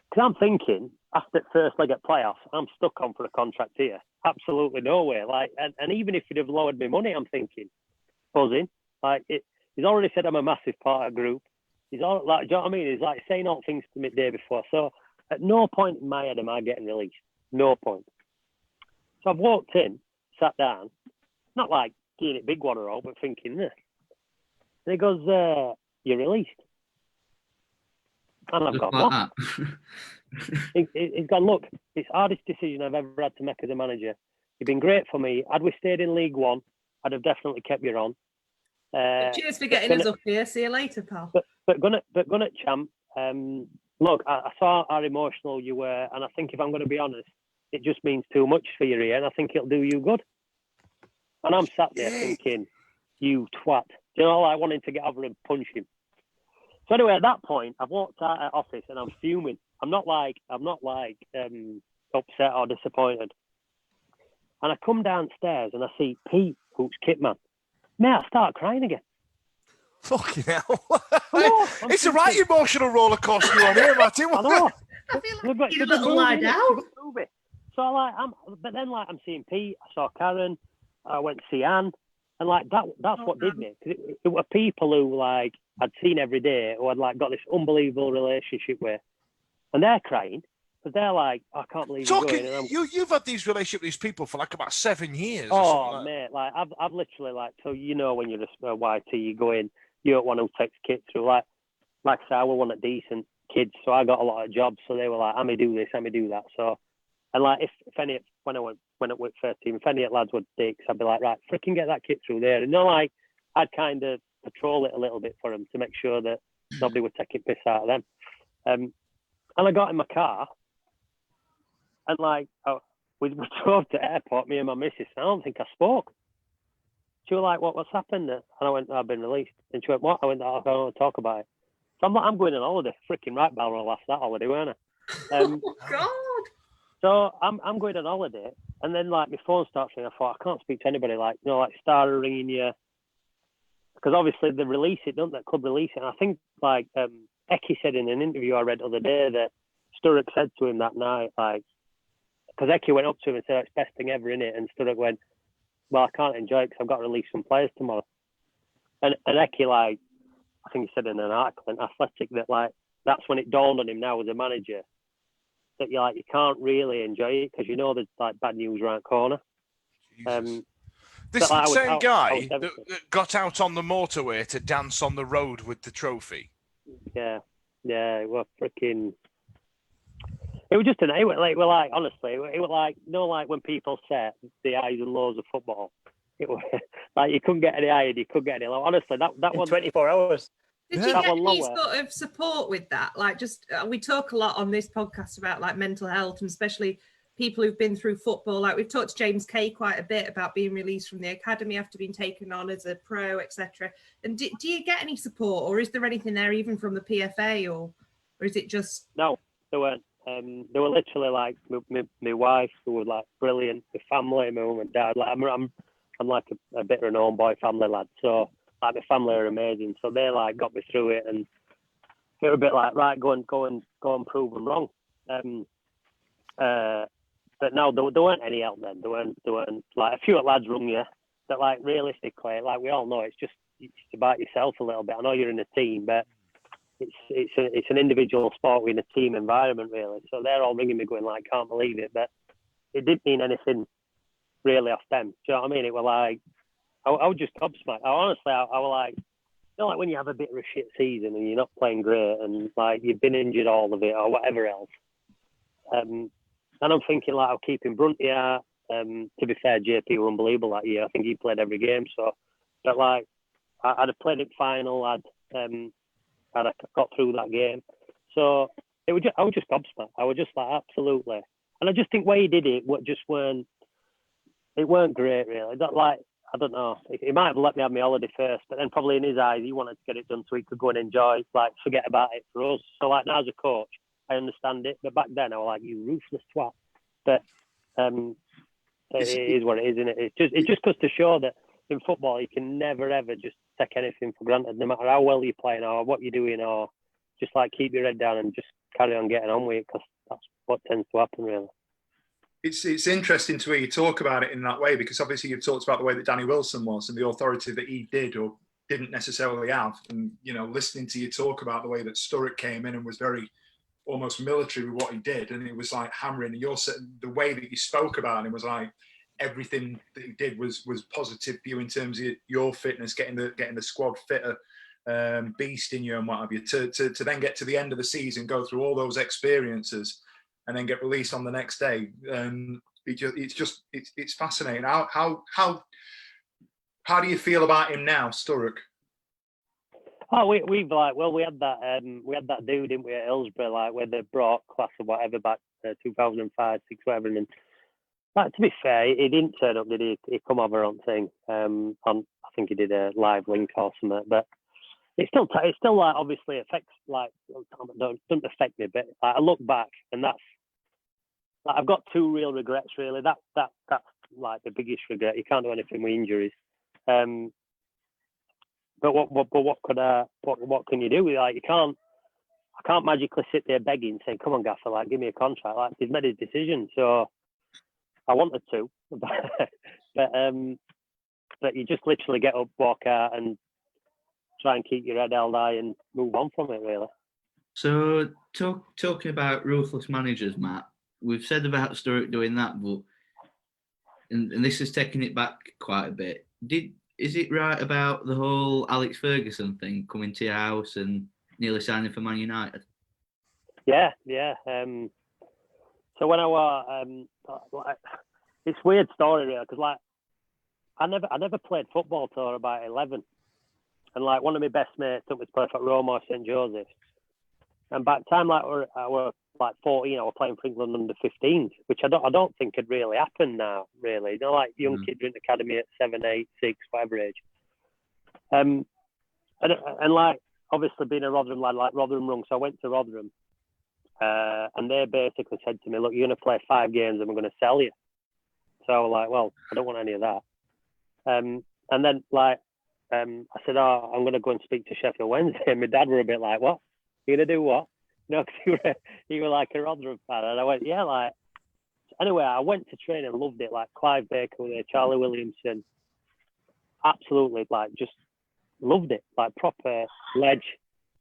Because I'm thinking, after the first leg at playoffs, I'm stuck on for a contract here. Absolutely no way. Like, and even if he'd have lowered my money, I'm thinking, buzzing. Like, he's already said I'm a massive part of the group. He's all like, do you know what I mean? He's like saying all things to me the day before. So at no point in my head am I getting released. No point. So I've walked in, sat down, not like getting it big one or all, but thinking this. And he goes, you're released. And I've gone, what? He's gone, look, it's the hardest decision I've ever had to make as a manager. You've been great for me. Had we stayed in League One, I'd have definitely kept you on. Cheers for getting us up here. See you later, pal. But gonna champ. Look, I saw how emotional you were, and I think if I'm going to be honest, it just means too much for you here, and I think it'll do you good. And I'm sat there thinking, you twat. You know, like wanting to get over and punch him. So anyway, at that point, I've walked out of the office and I'm fuming. I'm not like upset or disappointed. And I come downstairs and I see Pete, who's Kitman. Mate, I start crying again. Fucking hell. It's thinking, a right emotional roller coaster on here, Matty. I I know. feel like you little lie down. So but then I'm seeing Pete. I saw Karen. I went to see Anne, and like that's what did me. Cause it were people who like I'd seen every day, who I'd like got this unbelievable relationship with, and they're crying because they're like, I can't believe you're going. And you've had these relationships with these people for like about 7 years. Oh mate, like I've literally like, so you know when you're a YT, you go in, you don't want to take kids through like I say, I was one of decent kids, so I got a lot of jobs, so they were like, I may do this, I may do that. So, and like if any when I went with first team, if any lads were dicks, I'd be like, right, freaking get that kid through there. And no, like I'd kind of patrol it a little bit for them to make sure that nobody would take it piss out of them. And I got in my car, and like we drove to the airport, me and my missus. And I don't think I spoke. She was like, what's happened? And I went, I've been released. And she went, what? I went, I don't want to talk about it. So I'm going on holiday. Freaking right, Balrog last that holiday, weren't I? Oh God. So I'm going on holiday, and then like my phone starts ringing. I thought I can't speak to anybody. Like like started ringing you because obviously they release it, don't they? Club release it. And I think like Eki said in an interview I read the other day that Sturrock said to him that night, like, because Eki went up to him and said it's best thing ever in it, and Sturrock went, well, I can't enjoy it because I've got to release some players tomorrow. And Eki, like, I think he said in an article in Athletic that like that's when it dawned on him now as a manager that you can't really enjoy it because you know there's like bad news around the corner. This is the same guy that got out on the motorway to dance on the road with the trophy. Yeah, it was freaking. It was just it was like honestly, it was like like when people say the highs and lows of football. It was like you couldn't get any higher, you couldn't get any lower. Honestly, that was 24 hours. Did you get any sort of support with that? Like, just we talk a lot on this podcast about like mental health, and especially people who've been through football. Like we've talked to James Kay quite a bit about being released from the academy after being taken on as a pro, etc. And do you get any support, or is there anything there even from the PFA, or is it just no? There weren't. They were literally like my wife, who was like brilliant. The family, my mum and dad. Like I'm like a bit of an own boy family lad, so. Like my family are amazing, so they like got me through it, and they were a bit like, right, go and prove them wrong. But no, there weren't any help then. There weren't like a few lads rung you, but like realistically, like we all know, it's about yourself a little bit. I know you're in a team, but it's an individual sport in a team environment really. So they're all ringing me, going like, can't believe it, but it didn't mean anything really off them. Do you know what I mean? It was like. I was just gobsmacked. I was like, like when you have a bit of a shit season and you're not playing great and like you've been injured all of it or whatever else. And I'm thinking, like, I'll keep him Brunty out. To be fair, JP were unbelievable that year. I think he played every game. So, but like, I'd have played it final. I'd got through that game. So I was just gobsmacked. I was just like, absolutely. And I just think where he did it, it weren't great, really. That, like, I don't know. He might have let me have my holiday first, but then probably in his eyes, he wanted to get it done so he could go and enjoy, like, forget about it for us. So, like, now as a coach, I understand it. But back then, I was like, you ruthless twat. But it is what it is, isn't it? It just goes to show that in football, you can never, ever just take anything for granted, no matter how well you're playing or what you're doing, or just, like, keep your head down and just carry on getting on with it, because that's what tends to happen, really. It's interesting to hear you talk about it in that way, because obviously you've talked about the way that Danny Wilson was and the authority that he did or didn't necessarily have. And, you know, listening to you talk about the way that Sturrock came in and was very almost military with what he did, and it was like hammering. And the way that you spoke about him was like everything that he did was positive for you in terms of your fitness, getting the squad fitter, beasting you and what have you, to then get to the end of the season, go through all those experiences, and then get released on the next day. It's fascinating. How do you feel about him now, Sturrock? Oh, we had that dude, didn't we, at Hillsborough, like, where they brought class or whatever back 2005, 6, whatever. And, like, to be fair, he didn't turn up, did he? He come over on thing. I think he did a live link or something. But it's still like, obviously affects, like, doesn't affect me. But, like, I look back and that's, like, I've got two real regrets, really. That's like the biggest regret. You can't do anything with injuries. But what can you do? Like, I can't magically sit there begging, saying, "Come on, Gaffer, like, give me a contract." Like, he's made his decision, so I wanted to, but you just literally get up, walk out, and try and keep your head held high and move on from it, really. So, talking about ruthless managers, Matt, we've said about Sturrock doing that, but and this is taking it back quite a bit. Is it right about the whole Alex Ferguson thing, coming to your house and nearly signing for Man United? Yeah. So when I was, like, it's a weird story, really, because, like, I never played football till about 11, and, like, one of my best mates took me to play for Roma or St Joseph's, and by the time, like, I was like 14, I was playing for England under 15s, which I don't think could really happen now, really. You know, like, young kids are in the academy at 7, 8, 6, whatever age. And like, obviously being a Rotherham lad, like, Rotherham rung, so I went to Rotherham, and they basically said to me, "Look, you're going to play 5 games and we're going to sell you." So I was like, well, I don't want any of that. And then, like, I said, "Oh, I'm going to go and speak to Sheffield Wednesday." And my dad were a bit like, "What? You're going to do what?" You know, because he were like a Rotherham fan. And I went, "Yeah, like." Anyway, I went to train and loved it. Like, Clive Baker with it, Charlie Williamson. Absolutely, like, just loved it. Like, proper ledge.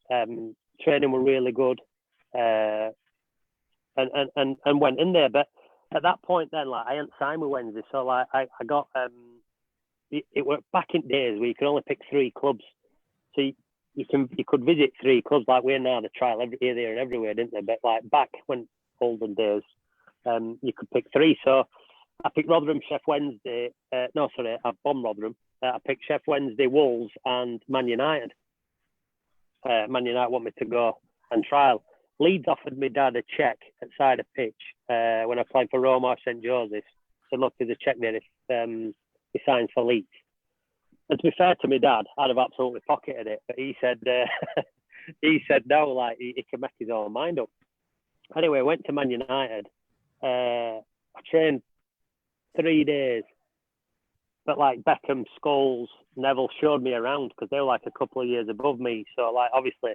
Training were really good. And went in there. But at that point then, like, I hadn't signed with Wednesday. So, like, I got, it were back in days where you could only pick 3 clubs. So you could visit 3 clubs, like we're now the trial here, there and everywhere, didn't they? But, like, back when olden days, you could pick 3. So I picked Rotherham, Sheff Wednesday. I bombed Rotherham. I picked Sheff Wednesday, Wolves, and Man United. Man United want me to go and trial. Leeds offered me dad a cheque at side of pitch when I played for Roma or St Joseph's. Said, "Look, there's a cheque there if he signs for Leeds." And to be fair to my dad, I'd have absolutely pocketed it. But he said no, like, he can make his own mind up. Anyway, I went to Man United. I trained 3 days. But, like, Beckham, Scholes, Neville showed me around because they were, like, a couple of years above me. So, like, obviously,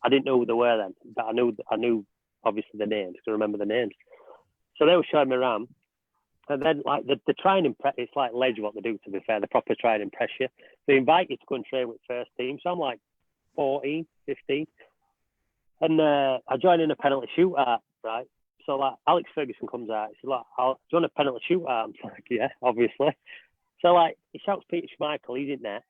I didn't know who they were then. But I knew obviously the names, because I remember the names. So they were showing me around. And then, like, they try and impress, it's like ledge what they do, to be fair. They proper try and impress you. They invite you to go and train with first team. So I'm like 14, 15. And I joined in a penalty shootout, right? So, like, Alex Ferguson comes out. He said, "Look, do you want a penalty shootout?" I'm like, "Yeah, obviously." So, like, he shouts Peter Schmeichel, he's in there.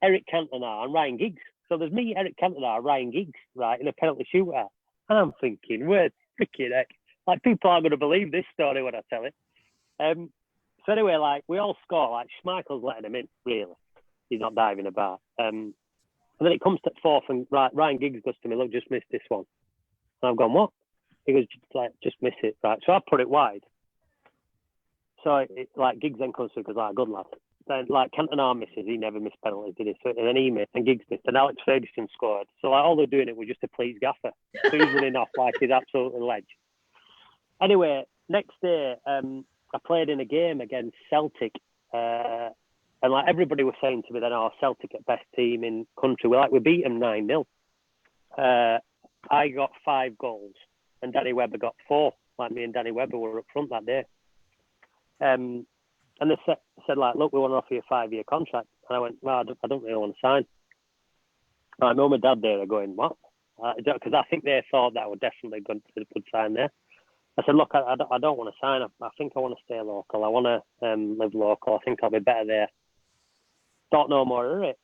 Eric Cantona and Ryan Giggs. So there's me, Eric Cantona, Ryan Giggs, right, in a penalty shootout. And I'm thinking, where's freaking heck? Like, people aren't going to believe this story when I tell it. So anyway, like, we all score. Like, Schmeichel's letting him in, really. He's not diving about. And then it comes to fourth, and Ryan Giggs goes to me, look, just missed this one. And I've gone, what? He goes, just miss it. Right. So I put it wide. So, Giggs then comes through, because, good lad. Then, Cantona misses. He never missed penalties, did he? So, and then he missed, and Giggs missed, and Alex Ferguson scored. So, all they're doing it was just to please Gaffer. So he's running off like he's absolutely ledge. Anyway, next day, I played in a game against Celtic, and everybody was saying to me then, Celtic are best team in country. We beat them 9-0. I got 5 goals, and Danny Webber got 4. Me and Danny Webber were up front that day. And they said, look, we want to offer you a 5-year contract. And I went, well, I don't really want to sign. My mum and dad there are going, what? Because I think they thought that I would definitely good sign there. I said, look, I don't want to sign. I think I want to stay local. I want to live local. I think I'll be better there. Don't know more of it.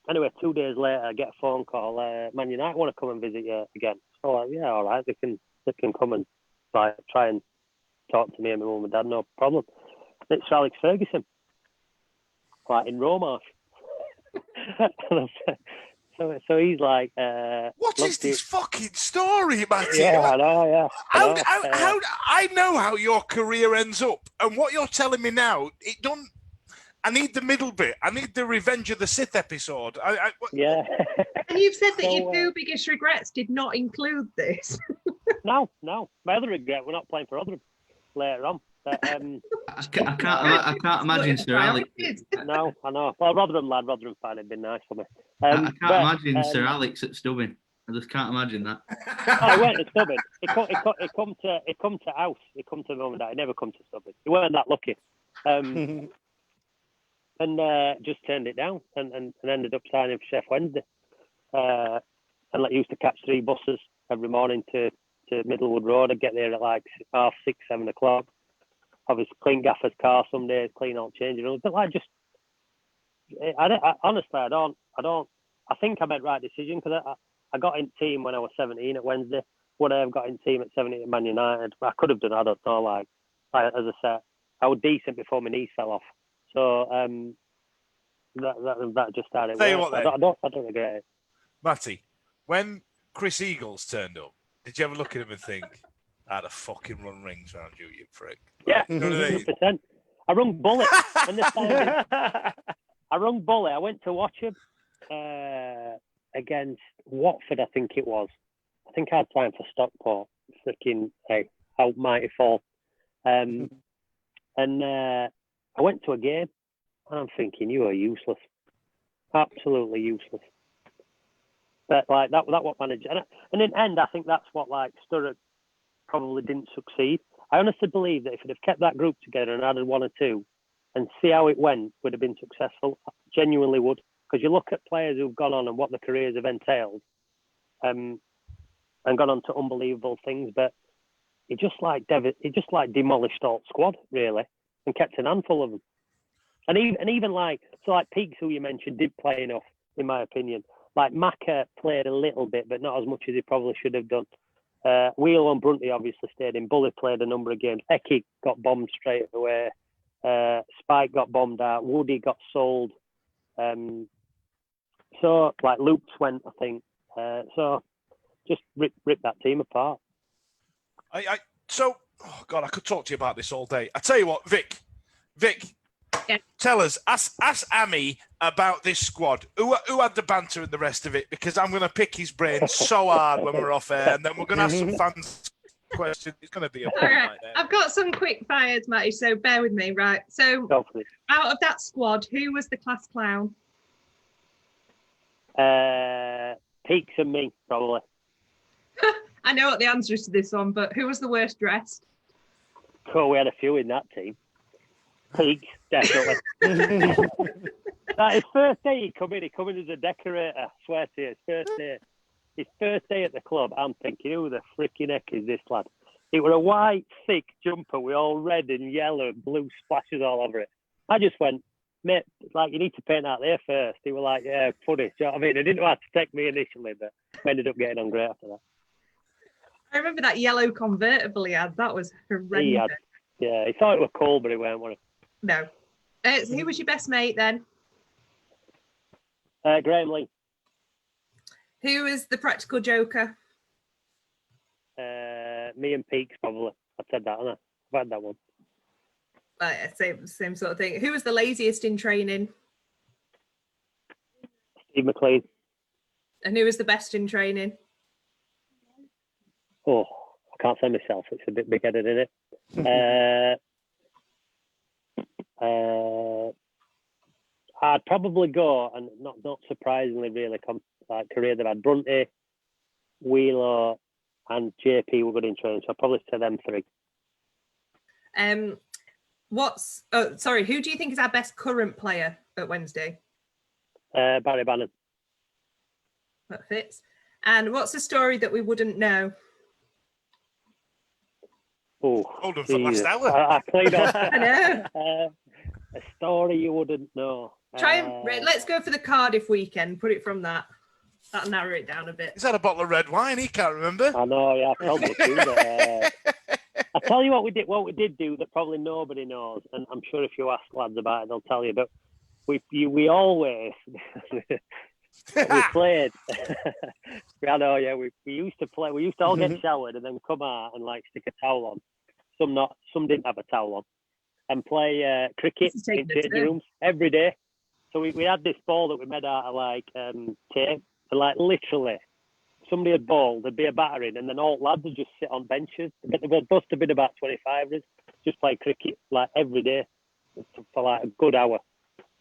Anyway, 2 days later, I get a phone call. Man United want to come and visit you again. So, yeah, all right. They can come and try and talk to me and my mum and dad. No problem. It's Alex Ferguson, in Romarsh. So he's like, what is this fucking story, Matty? Yeah, I know, yeah. How I know how your career ends up, and what you're telling me now, it don't. I need the middle bit. I need the Revenge of the Sith episode. Yeah. And you've said that your 2 biggest regrets did not include this. No. My other regret, we're not playing for Rotherham later on. But, I can't imagine Sir Alex. No, I know. Well, Rotherham fan, it'd been nice for me. I can't imagine Sir Alex at Stubbing. I just can't imagine that. He went to Stubbing. He come to house. He come to mum and dad. He never come to Stubbing. He weren't that lucky. And just turned it down and ended up signing for Chef Wednesday. And used to catch 3 buses every morning to Middlewood Road. I'd get there at 6:30, 7 o'clock. Obviously, clean Gaffer's car some days, clean all changing rooms. But honestly, I don't. I think I made the right decision, because I got in team when I was 17 at Wednesday. Would I have got in team at 17 at Man United? I could have done. I don't know. As I said, I was decent before my knees fell off. So that just started. Tell you what, then. I don't regret it. Matty, when Chris Eagles turned up, did you ever look at him and think, I'd have fucking run rings around you, you prick? Yeah, 100%. I rung Bullet. I rung Bullet. I went to watch him against Watford, I think it was. I think I had time for Stockport. Freaking, hey, how mighty fall. And I went to a game, and I'm thinking, you are useless. Absolutely useless. But that what manager, and in the end, I think that's what Sturrock probably didn't succeed. I honestly believe that if he'd have kept that group together and added 1 or 2 and see how it went, would have been successful. I genuinely would, because you look at players who've gone on and what their careers have entailed, and gone on to unbelievable things. But he just demolished all squad really, and kept an handful of them. And even Peaks, who you mentioned, did play enough, in my opinion. Maka played a little bit, but not as much as he probably should have done. Wheelo and Brunty obviously stayed in. Bully played a number of games. Eki got bombed straight away. Spike got bombed out. Woody got sold. So Luke's went, I think. So just rip that team apart. I could talk to you about this all day. I tell you what, Vic. Yeah. Tell us, ask Amy about this squad. Who had the banter and the rest of it? Because I'm going to pick his brain so hard when we're off air, and then we're going to ask some fans questions. It's going to be a problem right there. I've got some quick fires, Matty, so bear with me, right? So, out of that squad, who was the class clown? Peaks and me, probably. I know what the answer is to this one, but who was the worst dressed? Cool, we had a few in that team. Peaks, definitely. His first day he come in as a decorator. I swear to you, his first day at the club, I'm thinking, who the freaking heck is this lad? It was a white, thick jumper with all red and yellow and blue splashes all over it. I just went, mate, you need to paint out there first. He was like, yeah, funny. Do you know what I mean? They didn't know how to take me initially, but we ended up getting on great after that. I remember that yellow convertible he had. That was horrendous. He thought it was cool, but it weren't one. No. So who was your best mate then? Graham Lee. Who was the practical joker? Me and Peaks, probably. I've said that, haven't I? I've had that one. Same sort of thing. Who was the laziest in training? Steve McLean. And who was the best in training? Oh, I can't say myself. It's a bit big-headed, isn't it? I'd probably go, and not surprisingly, really, career they've had. Brunty, Wheeler, and JP were good in training, so I'd probably say them three. Who do you think is our best current player at Wednesday? Barry Bannon. That fits. And what's the story that we wouldn't know? Hold on for the last hour. I played on. I know. A story you wouldn't know. Let's go for the Cardiff weekend. Put it from that. That'll narrow it down a bit. Is that a bottle of red wine? He can't remember. I know, yeah, probably too. But, I'll tell you what we did. What we did do that probably nobody knows, and I'm sure if you ask lads about it, they'll tell you. But we always we played. I know, yeah. We used to play. We used to all get showered and then come out and stick a towel on. Some didn't have a towel on, and play cricket in changing rooms every day. So we had this ball that we made out of tape, and literally, somebody had ball, there'd be a batter in, and then all lads would just sit on benches. But there must have been about 25 of us, just play cricket every day for a good hour.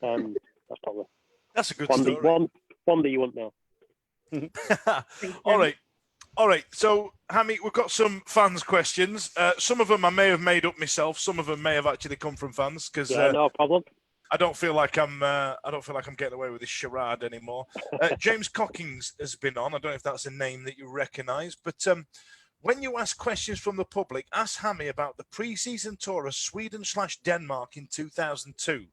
That's a good one story. One that you wouldn't know. All right. So, Hammy, we've got some fans' questions. Some of them I may have made up myself. Some of them may have actually come from fans because no problem. I don't feel like I'm getting away with this charade anymore. James Cockings has been on. I don't know if that's a name that you recognise, but when you ask questions from the public, ask Hammy about the pre-season tour of Sweden/Denmark in 2002.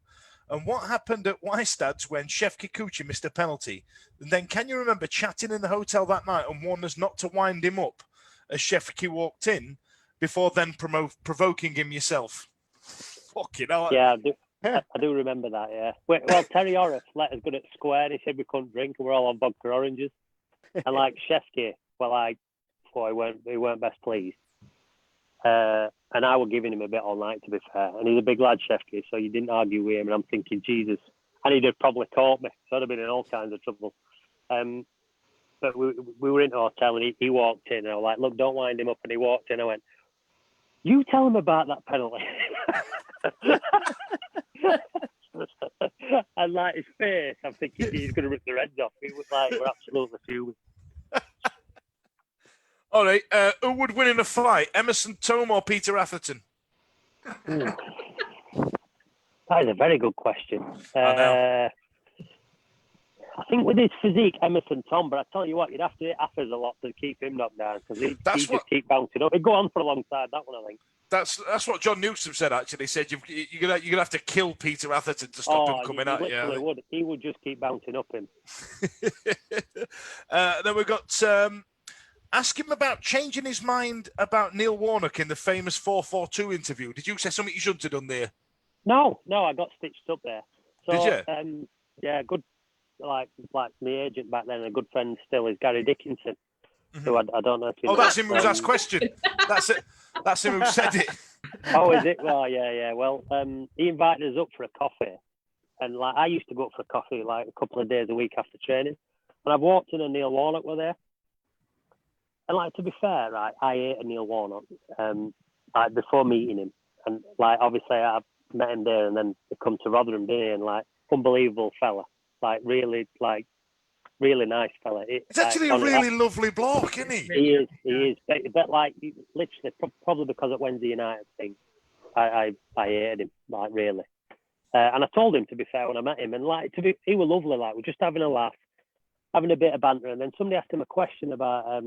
And what happened at Wystad's when Chef Kikuchi missed a penalty? And then can you remember chatting in the hotel that night and warned us not to wind him up as Chef Ki walked in before then provoking him yourself? Fucking hell. Yeah, I do remember that, yeah. Well, Terry Orris let us go at square and he said we couldn't drink and we're all on vodka oranges. And Chef Ki, he weren't best pleased. And I was giving him a bit all night, to be fair. And he's a big lad, Chef Ki, so you didn't argue with him. And I'm thinking, Jesus. And he'd have probably caught me. So I'd have been in all kinds of trouble. But we were in the hotel and he walked in. And I was like, look, don't wind him up. And he walked in. I went, you tell him about that penalty. And his face, I'm thinking he's going to rip the heads off. He was we're absolutely fuming. All right, who would win in a fight, Emerson Tome or Peter Atherton? That is a very good question. I know. I think with his physique, Emerson Tom, but I tell you what, you'd have to hit Athers a lot to keep him knocked down because he'd just keep bouncing up. He'd go on for a long time, that one, I think. That's what John Newsom said, actually. He said you're gonna have to kill Peter Atherton to stop him coming out. Yeah, he would just keep bouncing up him. Then we've got... ask him about changing his mind about Neil Warnock in the famous 442 interview. Did you say something you shouldn't have done there? No, I got stitched up there. So, did you? Yeah, good. Like my agent back then, a good friend still is Gary Dickinson. Who I don't know if you know. That's him who's asked question. That's it. That's him who said it. Oh, is it? Well, yeah. Well, he invited us up for a coffee, and I used to go up for coffee a couple of days a week after training. And I walked in and Neil Warnock were there. And to be fair, right, I hated Neil Warnock before meeting him, and obviously I met him there, and then it come to Rotherham Day, and unbelievable fella, really nice fella. It's actually a really lovely bloke, isn't he? He is, but literally, probably because of Wednesday United thing, I hated him, really. And I told him, to be fair, when I met him, and he was lovely, we're just having a laugh, having a bit of banter, and then somebody asked him a question about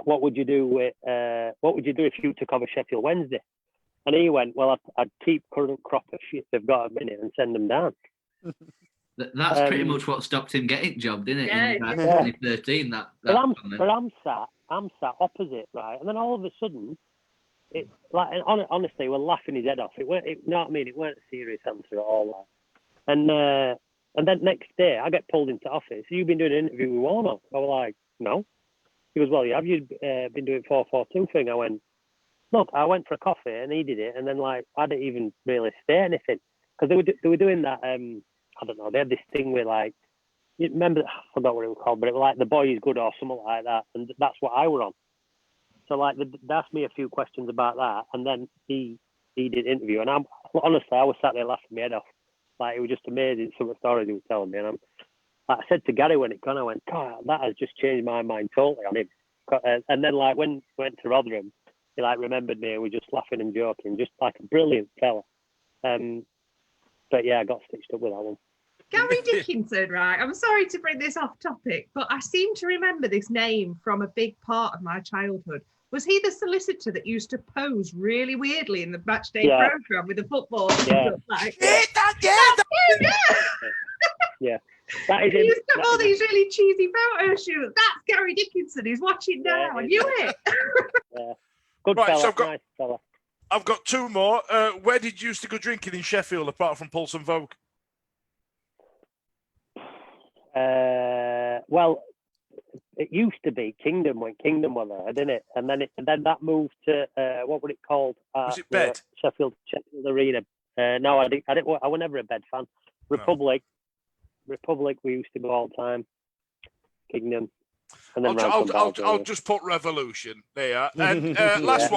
what would you do if you took over Sheffield Wednesday? And he went, well, I'd keep current crop of shit they've got a minute and send them down. That's pretty much what stopped him getting job, didn't it? Yeah, in 2013. But I'm sat I'm sat opposite, right? And then all of a sudden, it like honestly, we're laughing his head off. You know what I mean? It weren't a serious answer at all. Like. And then next day, I get pulled into office. You've been doing an interview with Warnock. I was like, no. He goes, well, have you been doing 4-4-2 thing? I went, look, I went for a coffee and he did it. And then like, I didn't even really say anything because they were doing that. I don't know. They had this thing where like, you remember, I forgot what it was called, but it was like The Boy Is Good or something like that. And that's what I were on. So like, they asked me a few questions about that. And then he did an interview. And honestly, I was sat there laughing my head off. Like, it was just amazing, some of the stories he was telling me. And I said to Gary when it gone, I went, God, that has just changed my mind totally on him. And then like, when we went to Rotherham, he like remembered me and we were just laughing and joking, just like a brilliant fella. But yeah, I got stitched up with that one. Gary Dickinson, right? I'm sorry to bring this off topic, but I seem to remember this name from a big part of my childhood. Was he the solicitor that used to pose really weirdly in the matchday program with the football? Yeah. Yeah. That is he used to have all these really cheesy photo shoots. That's Gary Dickinson. He's watching now. I knew it. Yeah. Good Right, fella. so Nice fella. I've got two more. Where did you used to go drinking in Sheffield apart from Pulse and Vogue? Well, it used to be Kingdom when Kingdom were there, didn't it? And then that moved to what was it called? Was it Bed? Sheffield Arena. No, I didn't. I was never a Bed fan. Republic, we used to go all the time. Kingdom. And then I'll just put Revolution there. And last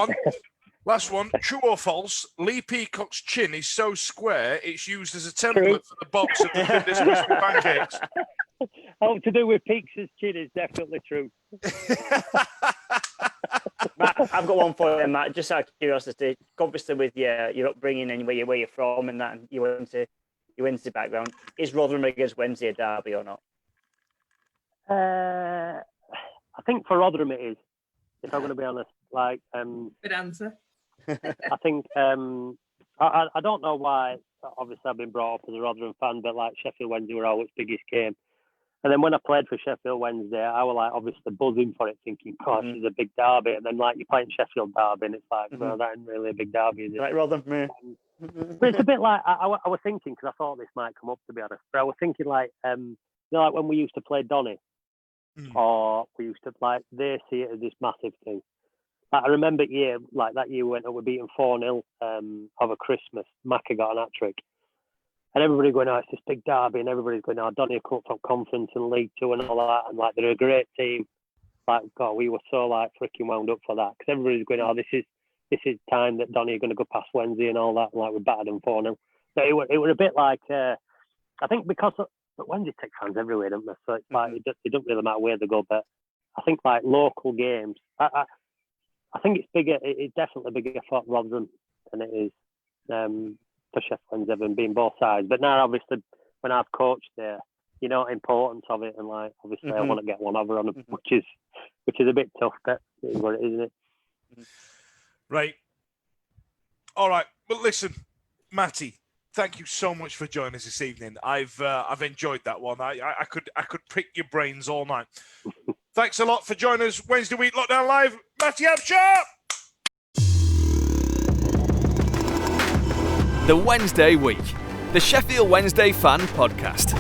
one. True or false? Lee Peacock's chin is so square it's used as a template for the box of the Goodness Crispy pancakes. Oh, to do with Peaks' chin is definitely true. Matt, I've got one for you, Matt. Just out of curiosity, obviously with your upbringing and where you're from and that, and your Wednesday background, is Rotherham against Wednesday a derby or not? I think for Rotherham it is. If I'm going to be honest, like Good answer. I think I don't know why. Obviously, I've been brought up as a Rotherham fan, but like Sheffield Wednesday were always biggest game. And then when I played for Sheffield Wednesday, I was like obviously buzzing for it, thinking, "Gosh, it's a big derby." And then like you're playing Sheffield derby, and it's like, well, that isn't really a big derby, is it? Like Rotherham. But it's a bit like I was thinking, because I thought this might come up, to be honest. But I was thinking like like when we used to play Donny, or we used to they see it as this massive thing. Like, I remember that year we went up, we beaten 4-0 over Christmas. Macca got an hat-trick. And everybody going, oh, it's this big derby, and everybody's going, oh, Donny come up from Conference and League Two and all that, and like they're a great team. Like, God, we were so like freaking wound up for that, because everybody's going, oh, this is time that Donny are going to go past Wednesday and all that, and like we battered them 4-0. So it was a bit like I think because Wednesday take fans everywhere, don't they? So it's like it doesn't really matter where they go, but I think like local games, I think it's bigger. It's definitely bigger for Rotherham than it is for Sheffield Wednesday, and being both sides. But now, obviously, when I've coached there, you know the importance of it, and like obviously, I want to get one over on them, which is a bit tough, but it is what it is, isn't it? Right. All right. Well, listen, Matty, thank you so much for joining us this evening. I've enjoyed that one. I could pick your brains all night. Thanks a lot for joining us Wednesday Week Lockdown Live. Matty Hamshaw! The Wednesday Week, the Sheffield Wednesday Fan Podcast.